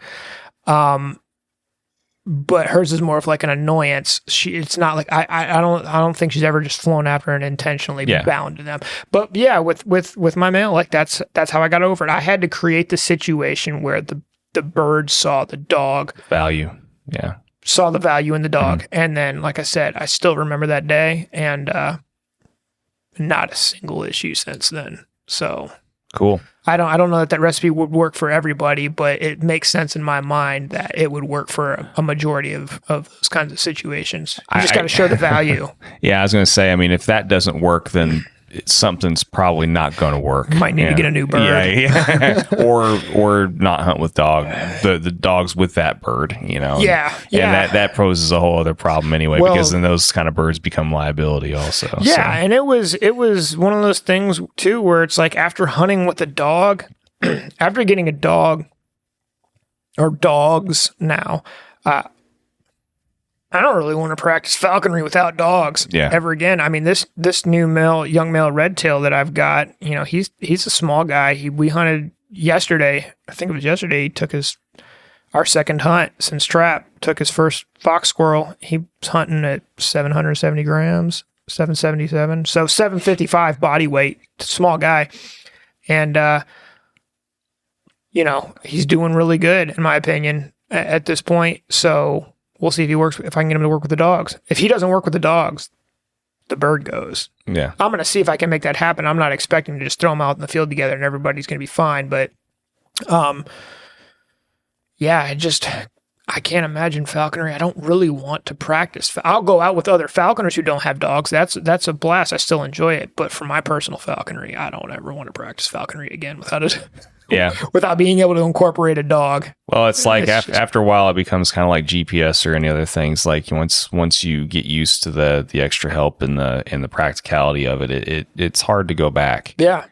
But hers is more of like an annoyance. It's not like I don't think she's ever just flown after and intentionally bound to them. But yeah, with my male, like that's how I got over it. I had to create the situation where the bird saw the dog value. Yeah. Saw the value in the dog. And then, like I said, I still remember that day, and not a single issue since then. So Cool. I don't know that recipe would work for everybody, but it makes sense in my mind that it would work for a majority of those kinds of situations. You just got to show the value. Yeah, I was going to say, I mean, if that doesn't work, then something's probably not going to work. Might need to get a new bird. Yeah. or not hunt with the dogs with that bird, Yeah. And that poses a whole other problem anyway, because then those kind of birds become liability also. Yeah, so. and it was one of those things too where it's like after hunting with a dog, after getting a dog or dogs now, I don't really want to practice falconry without dogs ever again. I mean, this new young male red tail that I've got, he's a small guy. We hunted yesterday. I think it was yesterday. He took our second hunt since trap, took his first fox squirrel. He was hunting at 770 grams, 777. So 755 body weight, small guy. And, he's doing really good in my opinion at this point. So we'll see if I can get him to work with the dogs. If he doesn't work with the dogs, the bird goes. Yeah. I'm going to see if I can make that happen. I'm not expecting to just throw them out in the field together and everybody's going to be fine. But, I can't imagine falconry. I don't really want to practice. I'll go out with other falconers who don't have dogs. That's a blast. I still enjoy it. But for my personal falconry, I don't ever want to practice falconry again without being able to incorporate a dog. Well, it's like after a while, it becomes kind of like GPS or any other things. Like once you get used to the extra help and the practicality of it, it's hard to go back. Yeah.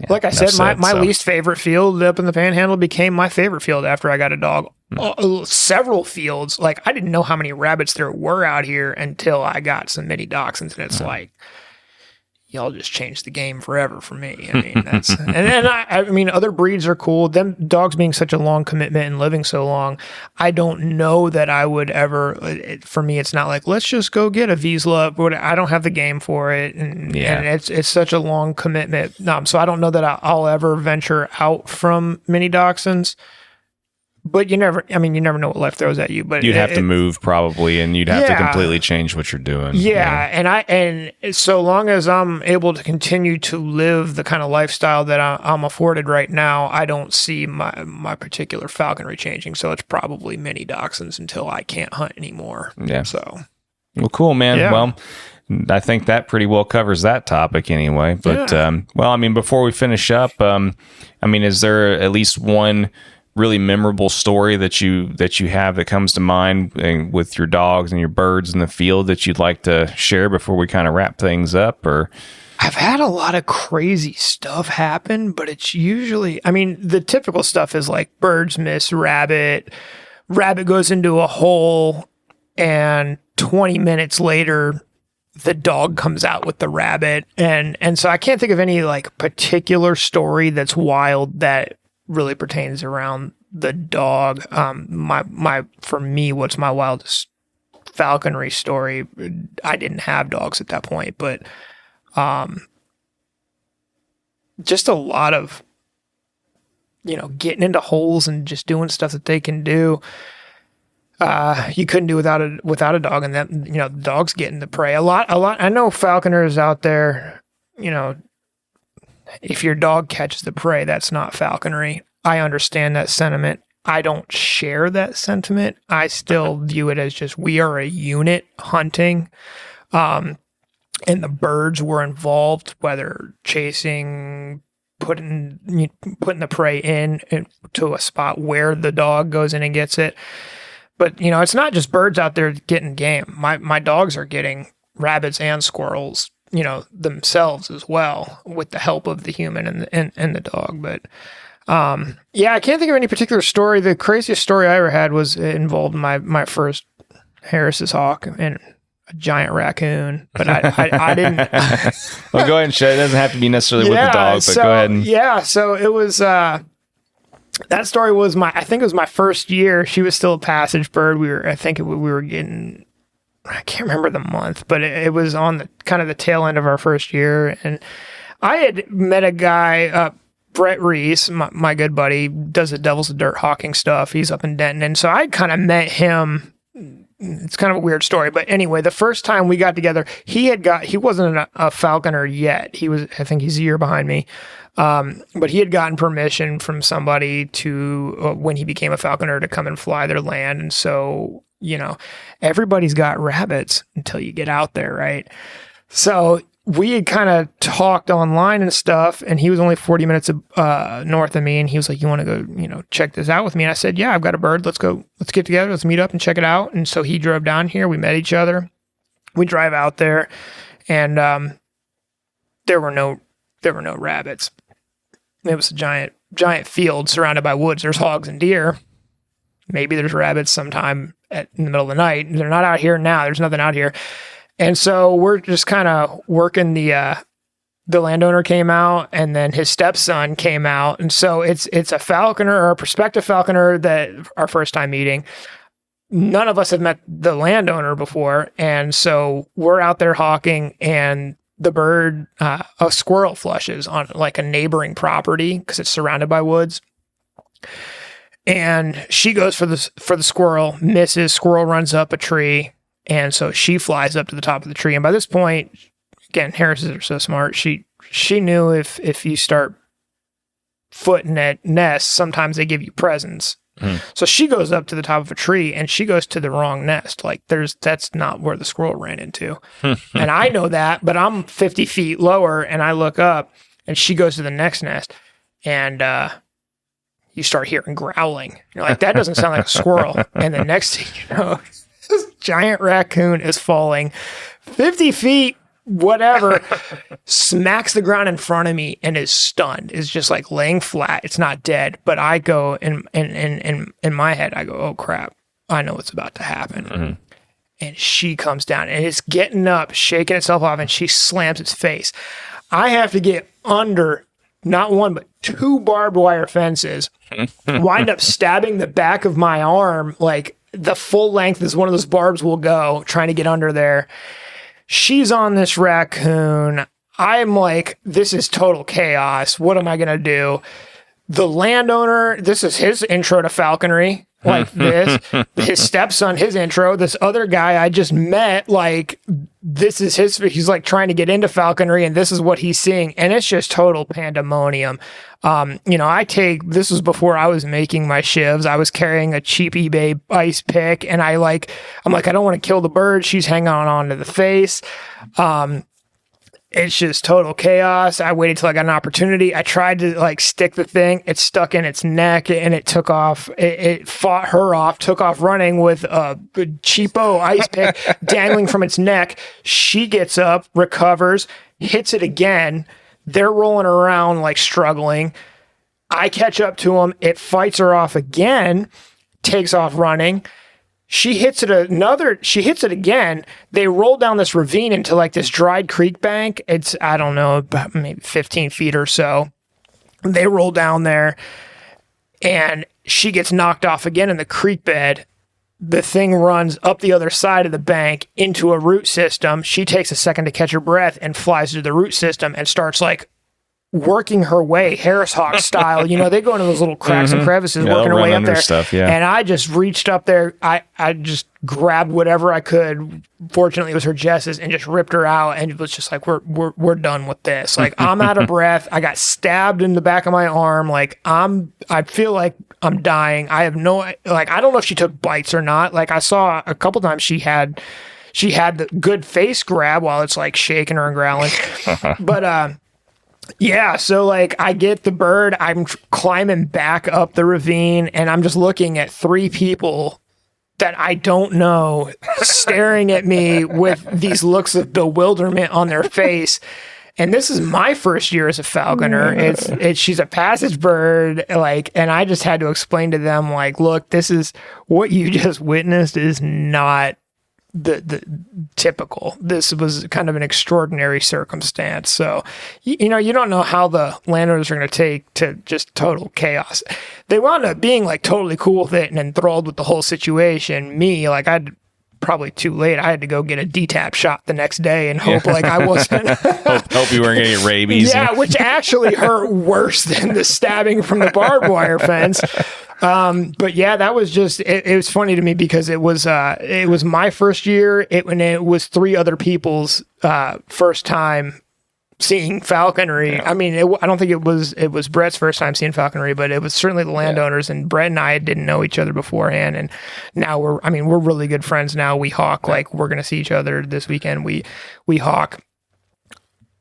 Like I said, my least favorite field up in the Panhandle became my favorite field after I got a dog. Several fields. Like I didn't know how many rabbits there were out here until I got some mini dachshunds, and it's like, y'all just changed the game forever for me. I mean, that's and then I mean, other breeds are cool. Them dogs being such a long commitment and living so long, I don't know that I would ever. For me, it's not like let's just go get a Vizsla. But I don't have the game for it, and it's such a long commitment. So I don't know that I'll ever venture out from mini dachshunds. But you never know what life throws at you. But you'd have to move probably, and you'd have to completely change what you're doing. Yeah, and so long as I'm able to continue to live the kind of lifestyle that I'm afforded right now, I don't see my particular falconry changing. So it's probably mini dachshunds until I can't hunt anymore. Yeah. So, well, cool, man. Yeah. Well, I think that pretty well covers that topic anyway. But before we finish up, is there at least one really memorable story that you have that comes to mind with your dogs and your birds in the field that you'd like to share before we kind of wrap things up? Or I've had a lot of crazy stuff happen, but it's usually, the typical stuff is like birds miss rabbit goes into a hole, and 20 minutes later the dog comes out with the rabbit. And so I can't think of any like particular story that's wild that really pertains around the dog. For me, what's my wildest falconry story? I didn't have dogs at that point, but just a lot of getting into holes and just doing stuff that they can do. You couldn't do without a dog, and that the dogs getting the prey. A lot. I know falconers out there. If your dog catches the prey, that's not falconry. I understand that sentiment. I don't share that sentiment. I still view it as just we are a unit hunting, and the birds were involved, whether chasing, putting the prey in to a spot where the dog goes in and gets it. But it's not just birds out there getting game. My dogs are getting rabbits and squirrels, themselves as well, with the help of the human and the dog. But I can't think of any particular story. The craziest story I ever had was involved my first Harris's hawk and a giant raccoon. But I didn't. Well, go ahead and share. It doesn't have to be necessarily with the dog, but go ahead. So it was. That story was I think it was my first year. She was still a passage bird. We were getting. I can't remember the month, but it was on the kind of the tail end of our first year. And I had met a guy, Brett Reese, my good buddy, does the Devils of Dirt hawking stuff. He's up in Denton. And so I kind of met him it's kind of a weird story, but anyway, the first time we got together, he wasn't a falconer yet. I think he's a year behind me. But he had gotten permission from somebody to, when he became a falconer, to come and fly their land. And so, everybody's got rabbits until you get out there, right? So we had kind of talked online and stuff, and he was only 40 minutes north of me, and he was like, you want to go, check this out with me? And I said, yeah, I've got a bird. Let's go. Let's get together. Let's meet up and check it out. And so he drove down here. We met each other. We drive out there, and there were no rabbits. It was a giant field surrounded by woods. There's hogs and deer. Maybe there's rabbits sometime in the middle of the night. They're not out here now. There's nothing out here. And so we're just kind of working. The landowner came out, and then his stepson came out. And so it's a falconer or a prospective falconer that our first time meeting. None of us have met the landowner before. And so we're out there hawking, and the bird, a squirrel, flushes on like a neighboring property because it's surrounded by woods. And she goes for the squirrel, misses. Squirrel runs up a tree. And so she flies up to the top of the tree. And by this point, again, Harrises are so smart. She knew if you start footing at nests, sometimes they give you presents. So she goes up to the top of a tree, and she goes to the wrong nest. Like that's not where the squirrel ran into. And I know that, but I'm 50 feet lower, and I look up, and she goes to the next nest, and you start hearing growling. You're like, that doesn't sound like a squirrel. And the next thing you know, this giant raccoon is falling 50 feet, whatever, smacks the ground in front of me and is stunned. Is just like laying flat. It's not dead, but I go in my head, I go, oh crap, I know what's about to happen. And she comes down, and it's getting up, shaking itself off, and she slams its face. I have to get under not one, but two barbed wire fences, wind up stabbing the back of my arm, like the full length as one of those barbs will go, trying to get under there. She's on this raccoon. I'm like, this is total chaos. What am I going to do? The landowner, this is his intro to falconry, like this. His stepson, his intro. This other guy I just met, like, this is he's like trying to get into falconry, and this is what he's seeing. And it's just total pandemonium. This was before I was making my shivs. I was carrying a cheap eBay ice pick, and I'm like, I don't want to kill the bird. She's hanging on to the face. It's just total chaos. I waited till I got an opportunity. I tried to like stick the thing. It stuck in its neck, and it took off. It fought her off, took off running with a cheapo ice pick dangling from its neck. She gets up, recovers, hits it again. They're rolling around like struggling. I catch up to them. It fights her off again, takes off running. She hits it again. They roll down this ravine into like this dried creek bank. It's, I don't know, about maybe 15 feet or so. They roll down there, and she gets knocked off again in the creek bed. The thing runs up the other side of the bank into a root system. She takes a second to catch her breath and flies to the root system and starts like working her way, Harris Hawk style. They go into those little cracks and crevices, working her way up there. Stuff, yeah. And I just reached up there. I just grabbed whatever I could. Fortunately, it was her Jess's, and just ripped her out. And it was just like, we're done with this. Like, I'm out of breath. I got stabbed in the back of my arm. Like, I feel like I'm dying. I have I don't know if she took bites or not. Like, I saw a couple times she had the good face grab while it's like shaking her and growling. But, yeah, so like I get the bird, I'm climbing back up the ravine, and I'm just looking at three people that I don't know staring at me with these looks of bewilderment on their face. And this is my first year as a falconer. She's a passage bird, like, and I just had to explain to them, like, look, this is what you just witnessed is not the typical. This was kind of an extraordinary circumstance. So, you don't know how the landowners are going to take to just total chaos. They wound up being like totally cool with it and enthralled with the whole situation. Me, like, I'd probably too late. I had to go get a DTaP shot the next day and hope like I wasn't. hope you weren't going to get rabies. Yeah, which actually hurt worse than the stabbing from the barbed wire fence. But yeah, that was just, it was funny to me because it was my first year. And it was 3 other people's first time seeing falconry. Yeah. I mean, I don't think it was Brett's first time seeing falconry, but it was certainly the landowners. And Brett and I didn't know each other beforehand, and now we're really good friends now. We hawk like we're gonna see each other this weekend. We hawk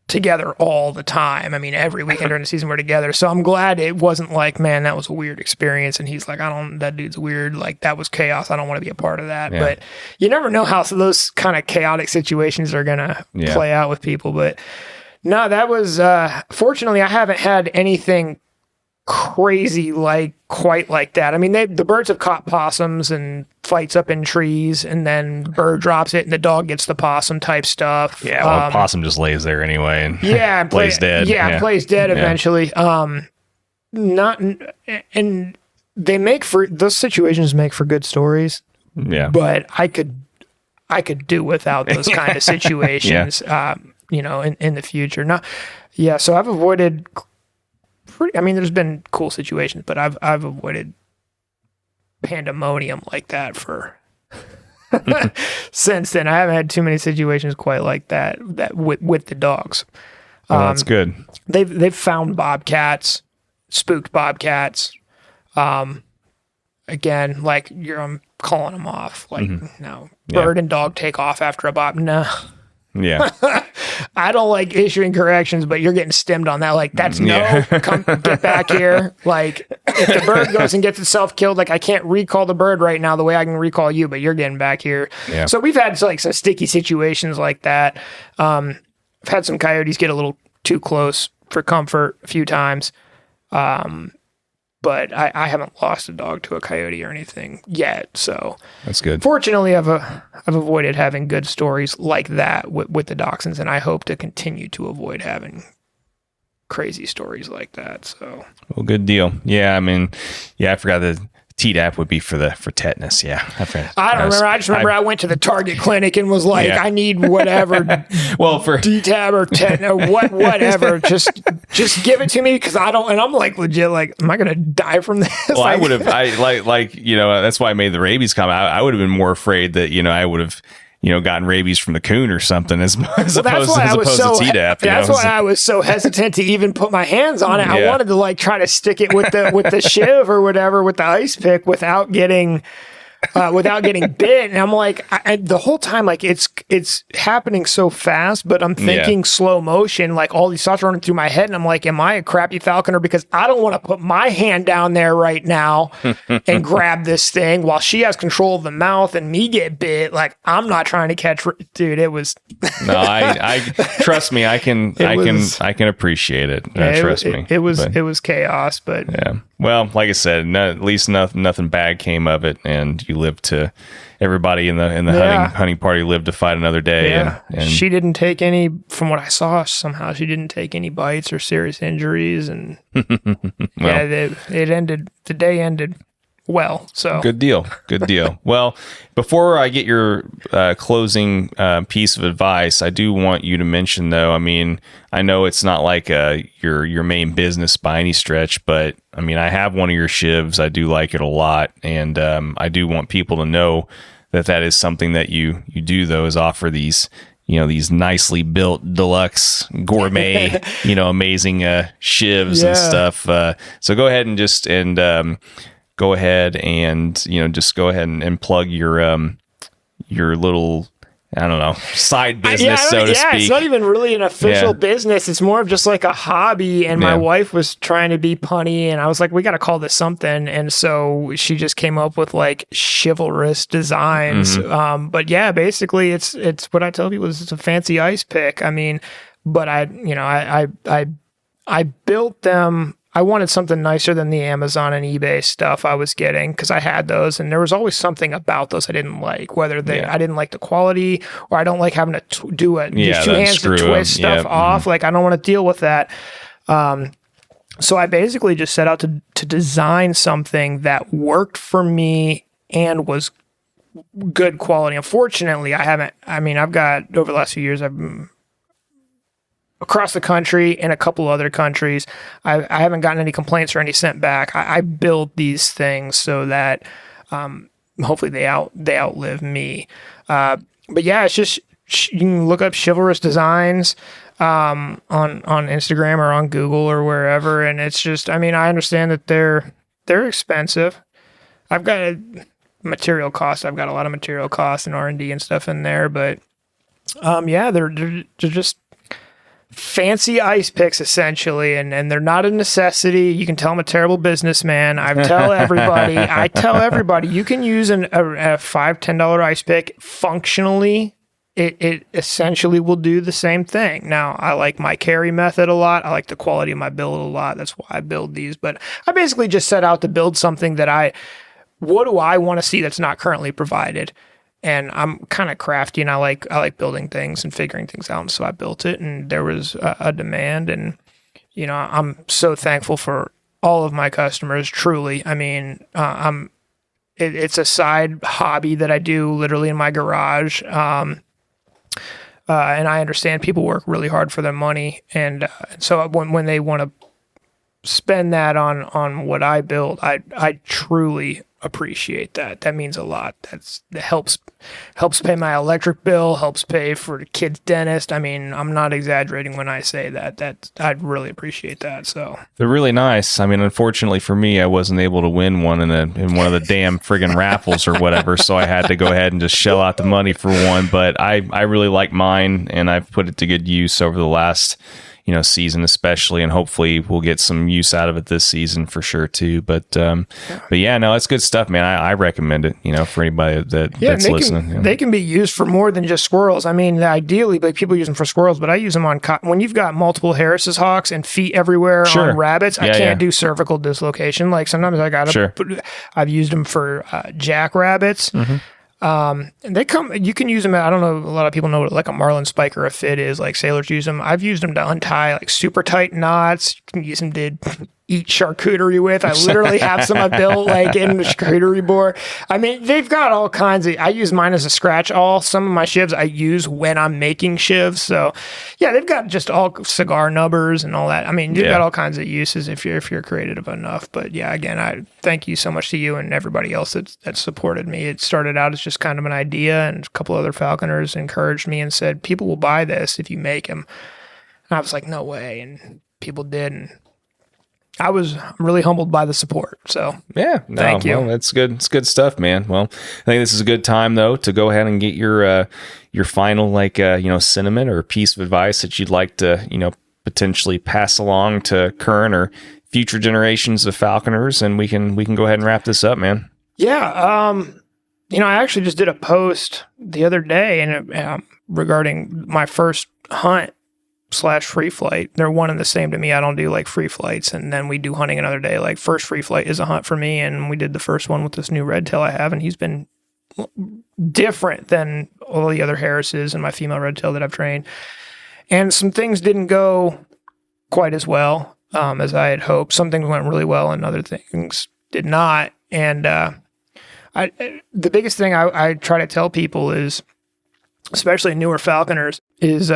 together all the time. I mean, every weekend during the season we're together. So I'm glad it wasn't like, man, that was a weird experience. And he's like, that dude's weird. Like, that was chaos. I don't want to be a part of that. Yeah. But you never know how those kind of chaotic situations are gonna play out with people. But no, that was, fortunately, I haven't had anything crazy quite like that. I mean, the birds have caught possums and fights up in trees, and then the bird drops it and the dog gets the possum type stuff. Yeah, well, possum just lays there anyway and plays dead. Yeah, plays dead eventually. And they those situations make for good stories. Yeah. But I could do without those kind of situations. In the future. So I've avoided there's been cool situations, but I've avoided pandemonium like that for since then. I haven't had too many situations quite like that with the dogs. That's good. They've found bobcats, spooked bobcats. Again, like I'm calling them off. Like, no, bird and dog take off after a bob. No. Yeah. I don't like issuing corrections, but you're getting stemmed on that. Like, that's no, come get back here. Like, if the bird goes and gets itself killed, like, I can't recall the bird right now the way I can recall you, but you're getting back here. Yeah. So we've had some sticky situations like that. I've had some coyotes get a little too close for comfort a few times. But I haven't lost a dog to a coyote or anything yet, so that's good. Fortunately, I've avoided having good stories like that with the dachshunds, and I hope to continue to avoid having crazy stories like that. So, well, good deal. Yeah, I mean, I forgot the Tdap would be for tetanus. Yeah, I don't remember. I just remember I went to the Target clinic and was like, I need whatever. Well, for DTaP or tetanus, whatever. just give it to me because I don't. And I'm like legit. Like, am I gonna die from this? Well, I would have. That's why I made the rabies comment. I would have been more afraid that I would have gotten rabies from the coon or something as opposed to Tdap. That's why I was so hesitant to even put my hands on it. Yeah. I wanted to try to stick it with the shiv or whatever with the ice pick without getting bit. And I'm like, the whole time, like it's happening so fast, but I'm thinking slow motion, like all these thoughts running through my head. And I'm like, am I a crappy falconer? Because I don't want to put my hand down there right now and grab this thing while she has control of the mouth and me get bit. Like, I'm not trying to catch, dude, it was. No, I trust me. I can appreciate it. Trust me. It was chaos, but yeah. Well, like I said, at least nothing bad came of it, and you lived to. Everybody in the hunting party lived to fight another day. Yeah. And she didn't take any, from what I saw, somehow she didn't take any bites or serious injuries, and it ended. The day ended well. So good deal. Well, before I get your closing piece of advice, I do want you to mention, though. I mean, I know it's not like your main business by any stretch, but I mean, I have one of your shivs. I do like it a lot, and I do want people to know that is something that you do. Though, is offer these these nicely built deluxe gourmet amazing shivs and stuff. So go ahead and go ahead and plug your little, I don't know, side business, so to speak. It's not even really an official business. It's more of just like a hobby. And my wife was trying to be punny, and I was like, we got to call this something. And so she just came up with like Shivalrous Designs. Mm-hmm. But yeah, basically it's what I tell people is it's a fancy ice pick. I mean, but I built them. I wanted something nicer than the Amazon and eBay stuff I was getting, because I had those, and there was always something about those I didn't like. Whether I didn't like the quality, or I don't like having to use two hands to twist stuff off. Like, I don't want to deal with that. So I basically just set out to design something that worked for me and was good quality. Unfortunately, I've got, over the last few years, I've across the country and a couple other countries, I haven't gotten any complaints or any sent back. I build these things so that hopefully they outlive me. But yeah, it's just, you can look up Shivalrous Designs on Instagram or on Google or wherever, and it's just, I understand that they're expensive. I've got material costs. I've got a lot of material costs and R&D and stuff in there, but yeah, they're just fancy ice picks essentially, and they're not a necessity. You can tell I'm a terrible businessman. I tell everybody you can use a $5-10 ice pick functionally. It essentially will do the same thing. Now, I like my carry method a lot. I like the quality of my build a lot. That's why I build these. But I basically just set out to build something that what do I want to see that's not currently provided? And I'm kind of crafty, and I like building things and figuring things out. And so I built it, and there was a demand. And, I'm so thankful for all of my customers, truly. It's a side hobby that I do literally in my garage. And I understand people work really hard for their money. And so when they want to spend that on what I build, I truly appreciate that. That means a lot. That helps pay my electric bill, helps pay for the kid's dentist. I'm not exaggerating when I say that I'd really appreciate that. So they're really nice. Unfortunately for me, I wasn't able to win one in one of the damn friggin' raffles or whatever, so I had to go ahead and just shell out the money for one. But I really like mine, and I've put it to good use over the last season especially, and hopefully we'll get some use out of it this season for sure too. But yeah, no, it's good stuff, man. I recommend it, for anybody that's listening. They can be used for more than just squirrels. Ideally, but people use them for squirrels, but I use them on when you've got multiple Harris's hawks and feet everywhere on rabbits. I can't do cervical dislocation. Like sometimes I gotta I've used them for jackrabbits. Mm-hmm. And you can use them. I don't know. A lot of people know what like a marlin spike or a fit is. Like sailors use them. I've used them to untie like super tight knots. You can use them to eat charcuterie with. I literally have some I built like in the charcuterie board. They've got all kinds of. I use mine as a scratch awl. Some of my shivs I use when I'm making shivs. So yeah, they've got just all cigar nubbers and all that. You've got all kinds of uses if you're creative enough. But yeah, again, I thank you so much to you and everybody else that supported me. It started out as just kind of an idea, and a couple other falconers encouraged me and said, people will buy this if you make them. And I was like, no way. And people did. And I'm really humbled by the support. So yeah, thank you. Well, that's good. It's good stuff, man. Well, I think this is a good time though to go ahead and get your final sentiment or piece of advice that you'd like to potentially pass along to current or future generations of falconers, and we can go ahead and wrap this up, man. Yeah. I actually just did a post the other day and regarding my first hunt / free flight. They're one and the same to me. I don't do like free flights, and then we do hunting another day. Like first free flight is a hunt for me, and we did the first one with this new red tail I have, and he's been different than all the other Harrises and my female red tail that I've trained. And some things didn't go quite as well as I had hoped. Some things went really well, and other things did not. And the biggest thing I try to tell people is, especially newer falconers, is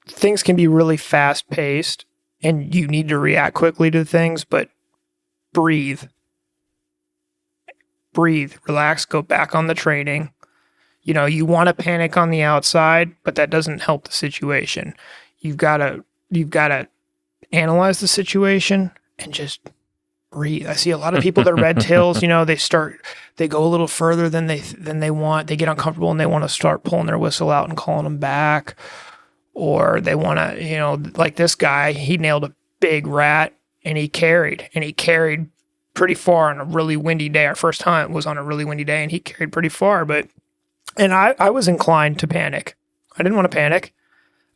things can be really fast paced and you need to react quickly to things, but breathe, relax, go back on the training. You want to panic on the outside, but that doesn't help the situation. You've got to analyze the situation and just breathe. I see a lot of people that red tails, they go a little further than they want. They get uncomfortable and they want to start pulling their whistle out and calling them back. Or they want to, like this guy, he nailed a big rat and he carried pretty far on a really windy day. Our first hunt was on a really windy day and he carried pretty far, and I was inclined to panic. I didn't want to panic.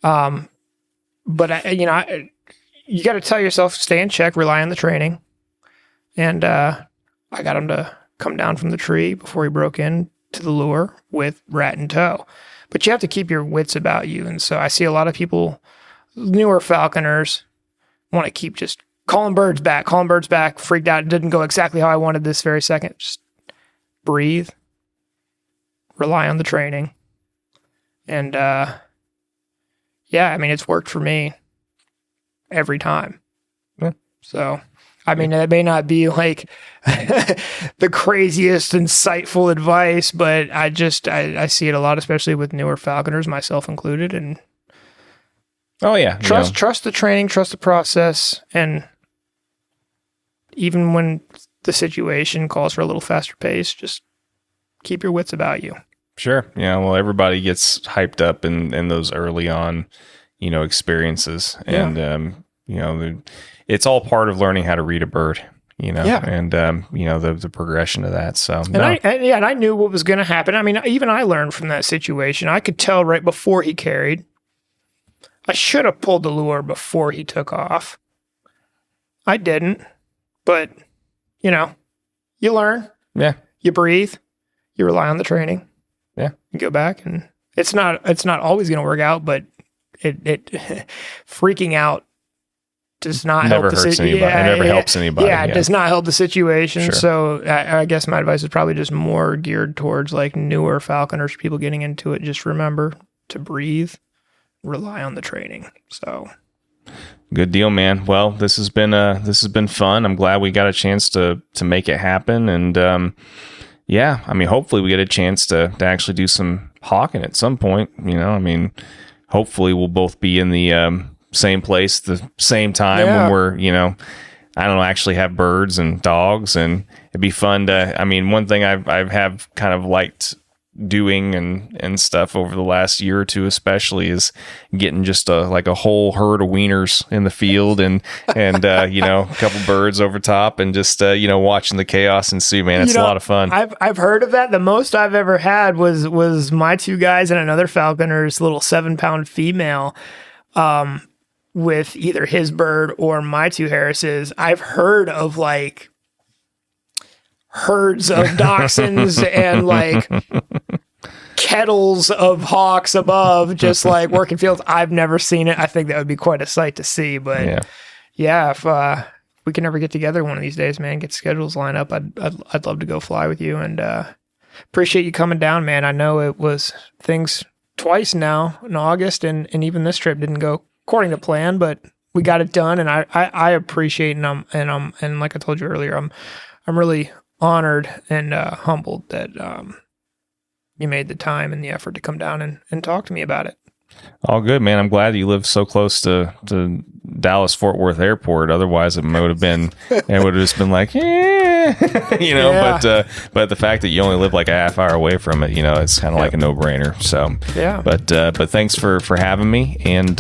But you got to tell yourself, stay in check, rely on the training. And I got him to come down from the tree before he broke in to the lure with rat in tow. But you have to keep your wits about you. And so I see a lot of people, newer falconers, want to keep just calling birds back, freaked out. It didn't go exactly how I wanted this very second. Just breathe, rely on the training. And, yeah, I mean, it's worked for me every time. Yeah. So, I mean, it may not be like the craziest insightful advice, but I see it a lot, especially with newer falconers, myself included. And oh yeah, trust the training, trust the process. And even when the situation calls for a little faster pace, just keep your wits about you. Sure. Yeah. Well, everybody gets hyped up in those early on, experiences, and it's all part of learning how to read a bird. And the progression of that. So and I knew what was going to happen. I mean, even I learned from that situation. I could tell right before he carried. I should have pulled the lure before he took off. I didn't, but you learn. Yeah. You breathe. You rely on the training. Yeah. You go back, and it's not always going to work out, but it freaking out does not never help the hurts anybody. It never helps anybody. Yeah, it does not help the situation. Sure. So I guess my advice is probably just more geared towards like newer falconers, people getting into it. Just remember to breathe, rely on the training. So good deal, man. Well, this has been fun. I'm glad we got a chance to make it happen, and yeah, I mean, hopefully we get a chance to actually do some hawking at some point. I mean, hopefully we'll both be in the same place the same time when we're, I don't know, actually have birds and dogs, and it'd be fun to, I mean, one thing I've have kind of liked doing and stuff over the last year or two especially is getting just a whole herd of wieners in the field and a couple birds over top and just watching the chaos ensue, man. It's a lot of fun. I've heard of that. The most I've ever had was my two guys and another falconer's little 7-pound female with either his bird or my two Harris's. I've heard of like herds of dachshunds and like kettles of hawks above, just like working fields. I've never seen it. I think that would be quite a sight to see. But yeah, if we can ever get together one of these days, man, get schedules lined up, I'd love to go fly with you, and appreciate you coming down, man. I know it was things twice now in August, and even this trip didn't go according to plan, but we got it done, and I appreciate, and like I told you earlier, I'm really honored and humbled that you made the time and the effort to come down and talk to me about it. All good, man. I'm glad you live so close to Dallas Fort Worth Airport. Otherwise, it would have just been like, but the fact that you only live like a half hour away from it, it's kind of like a no-brainer. So yeah. But thanks for having me, and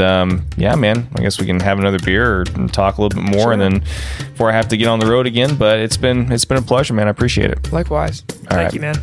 yeah, man. I guess we can have another beer and talk a little bit more, Sure. and then before I have to get on the road again. But it's been a pleasure, man. I appreciate it. Likewise. Thank you, man.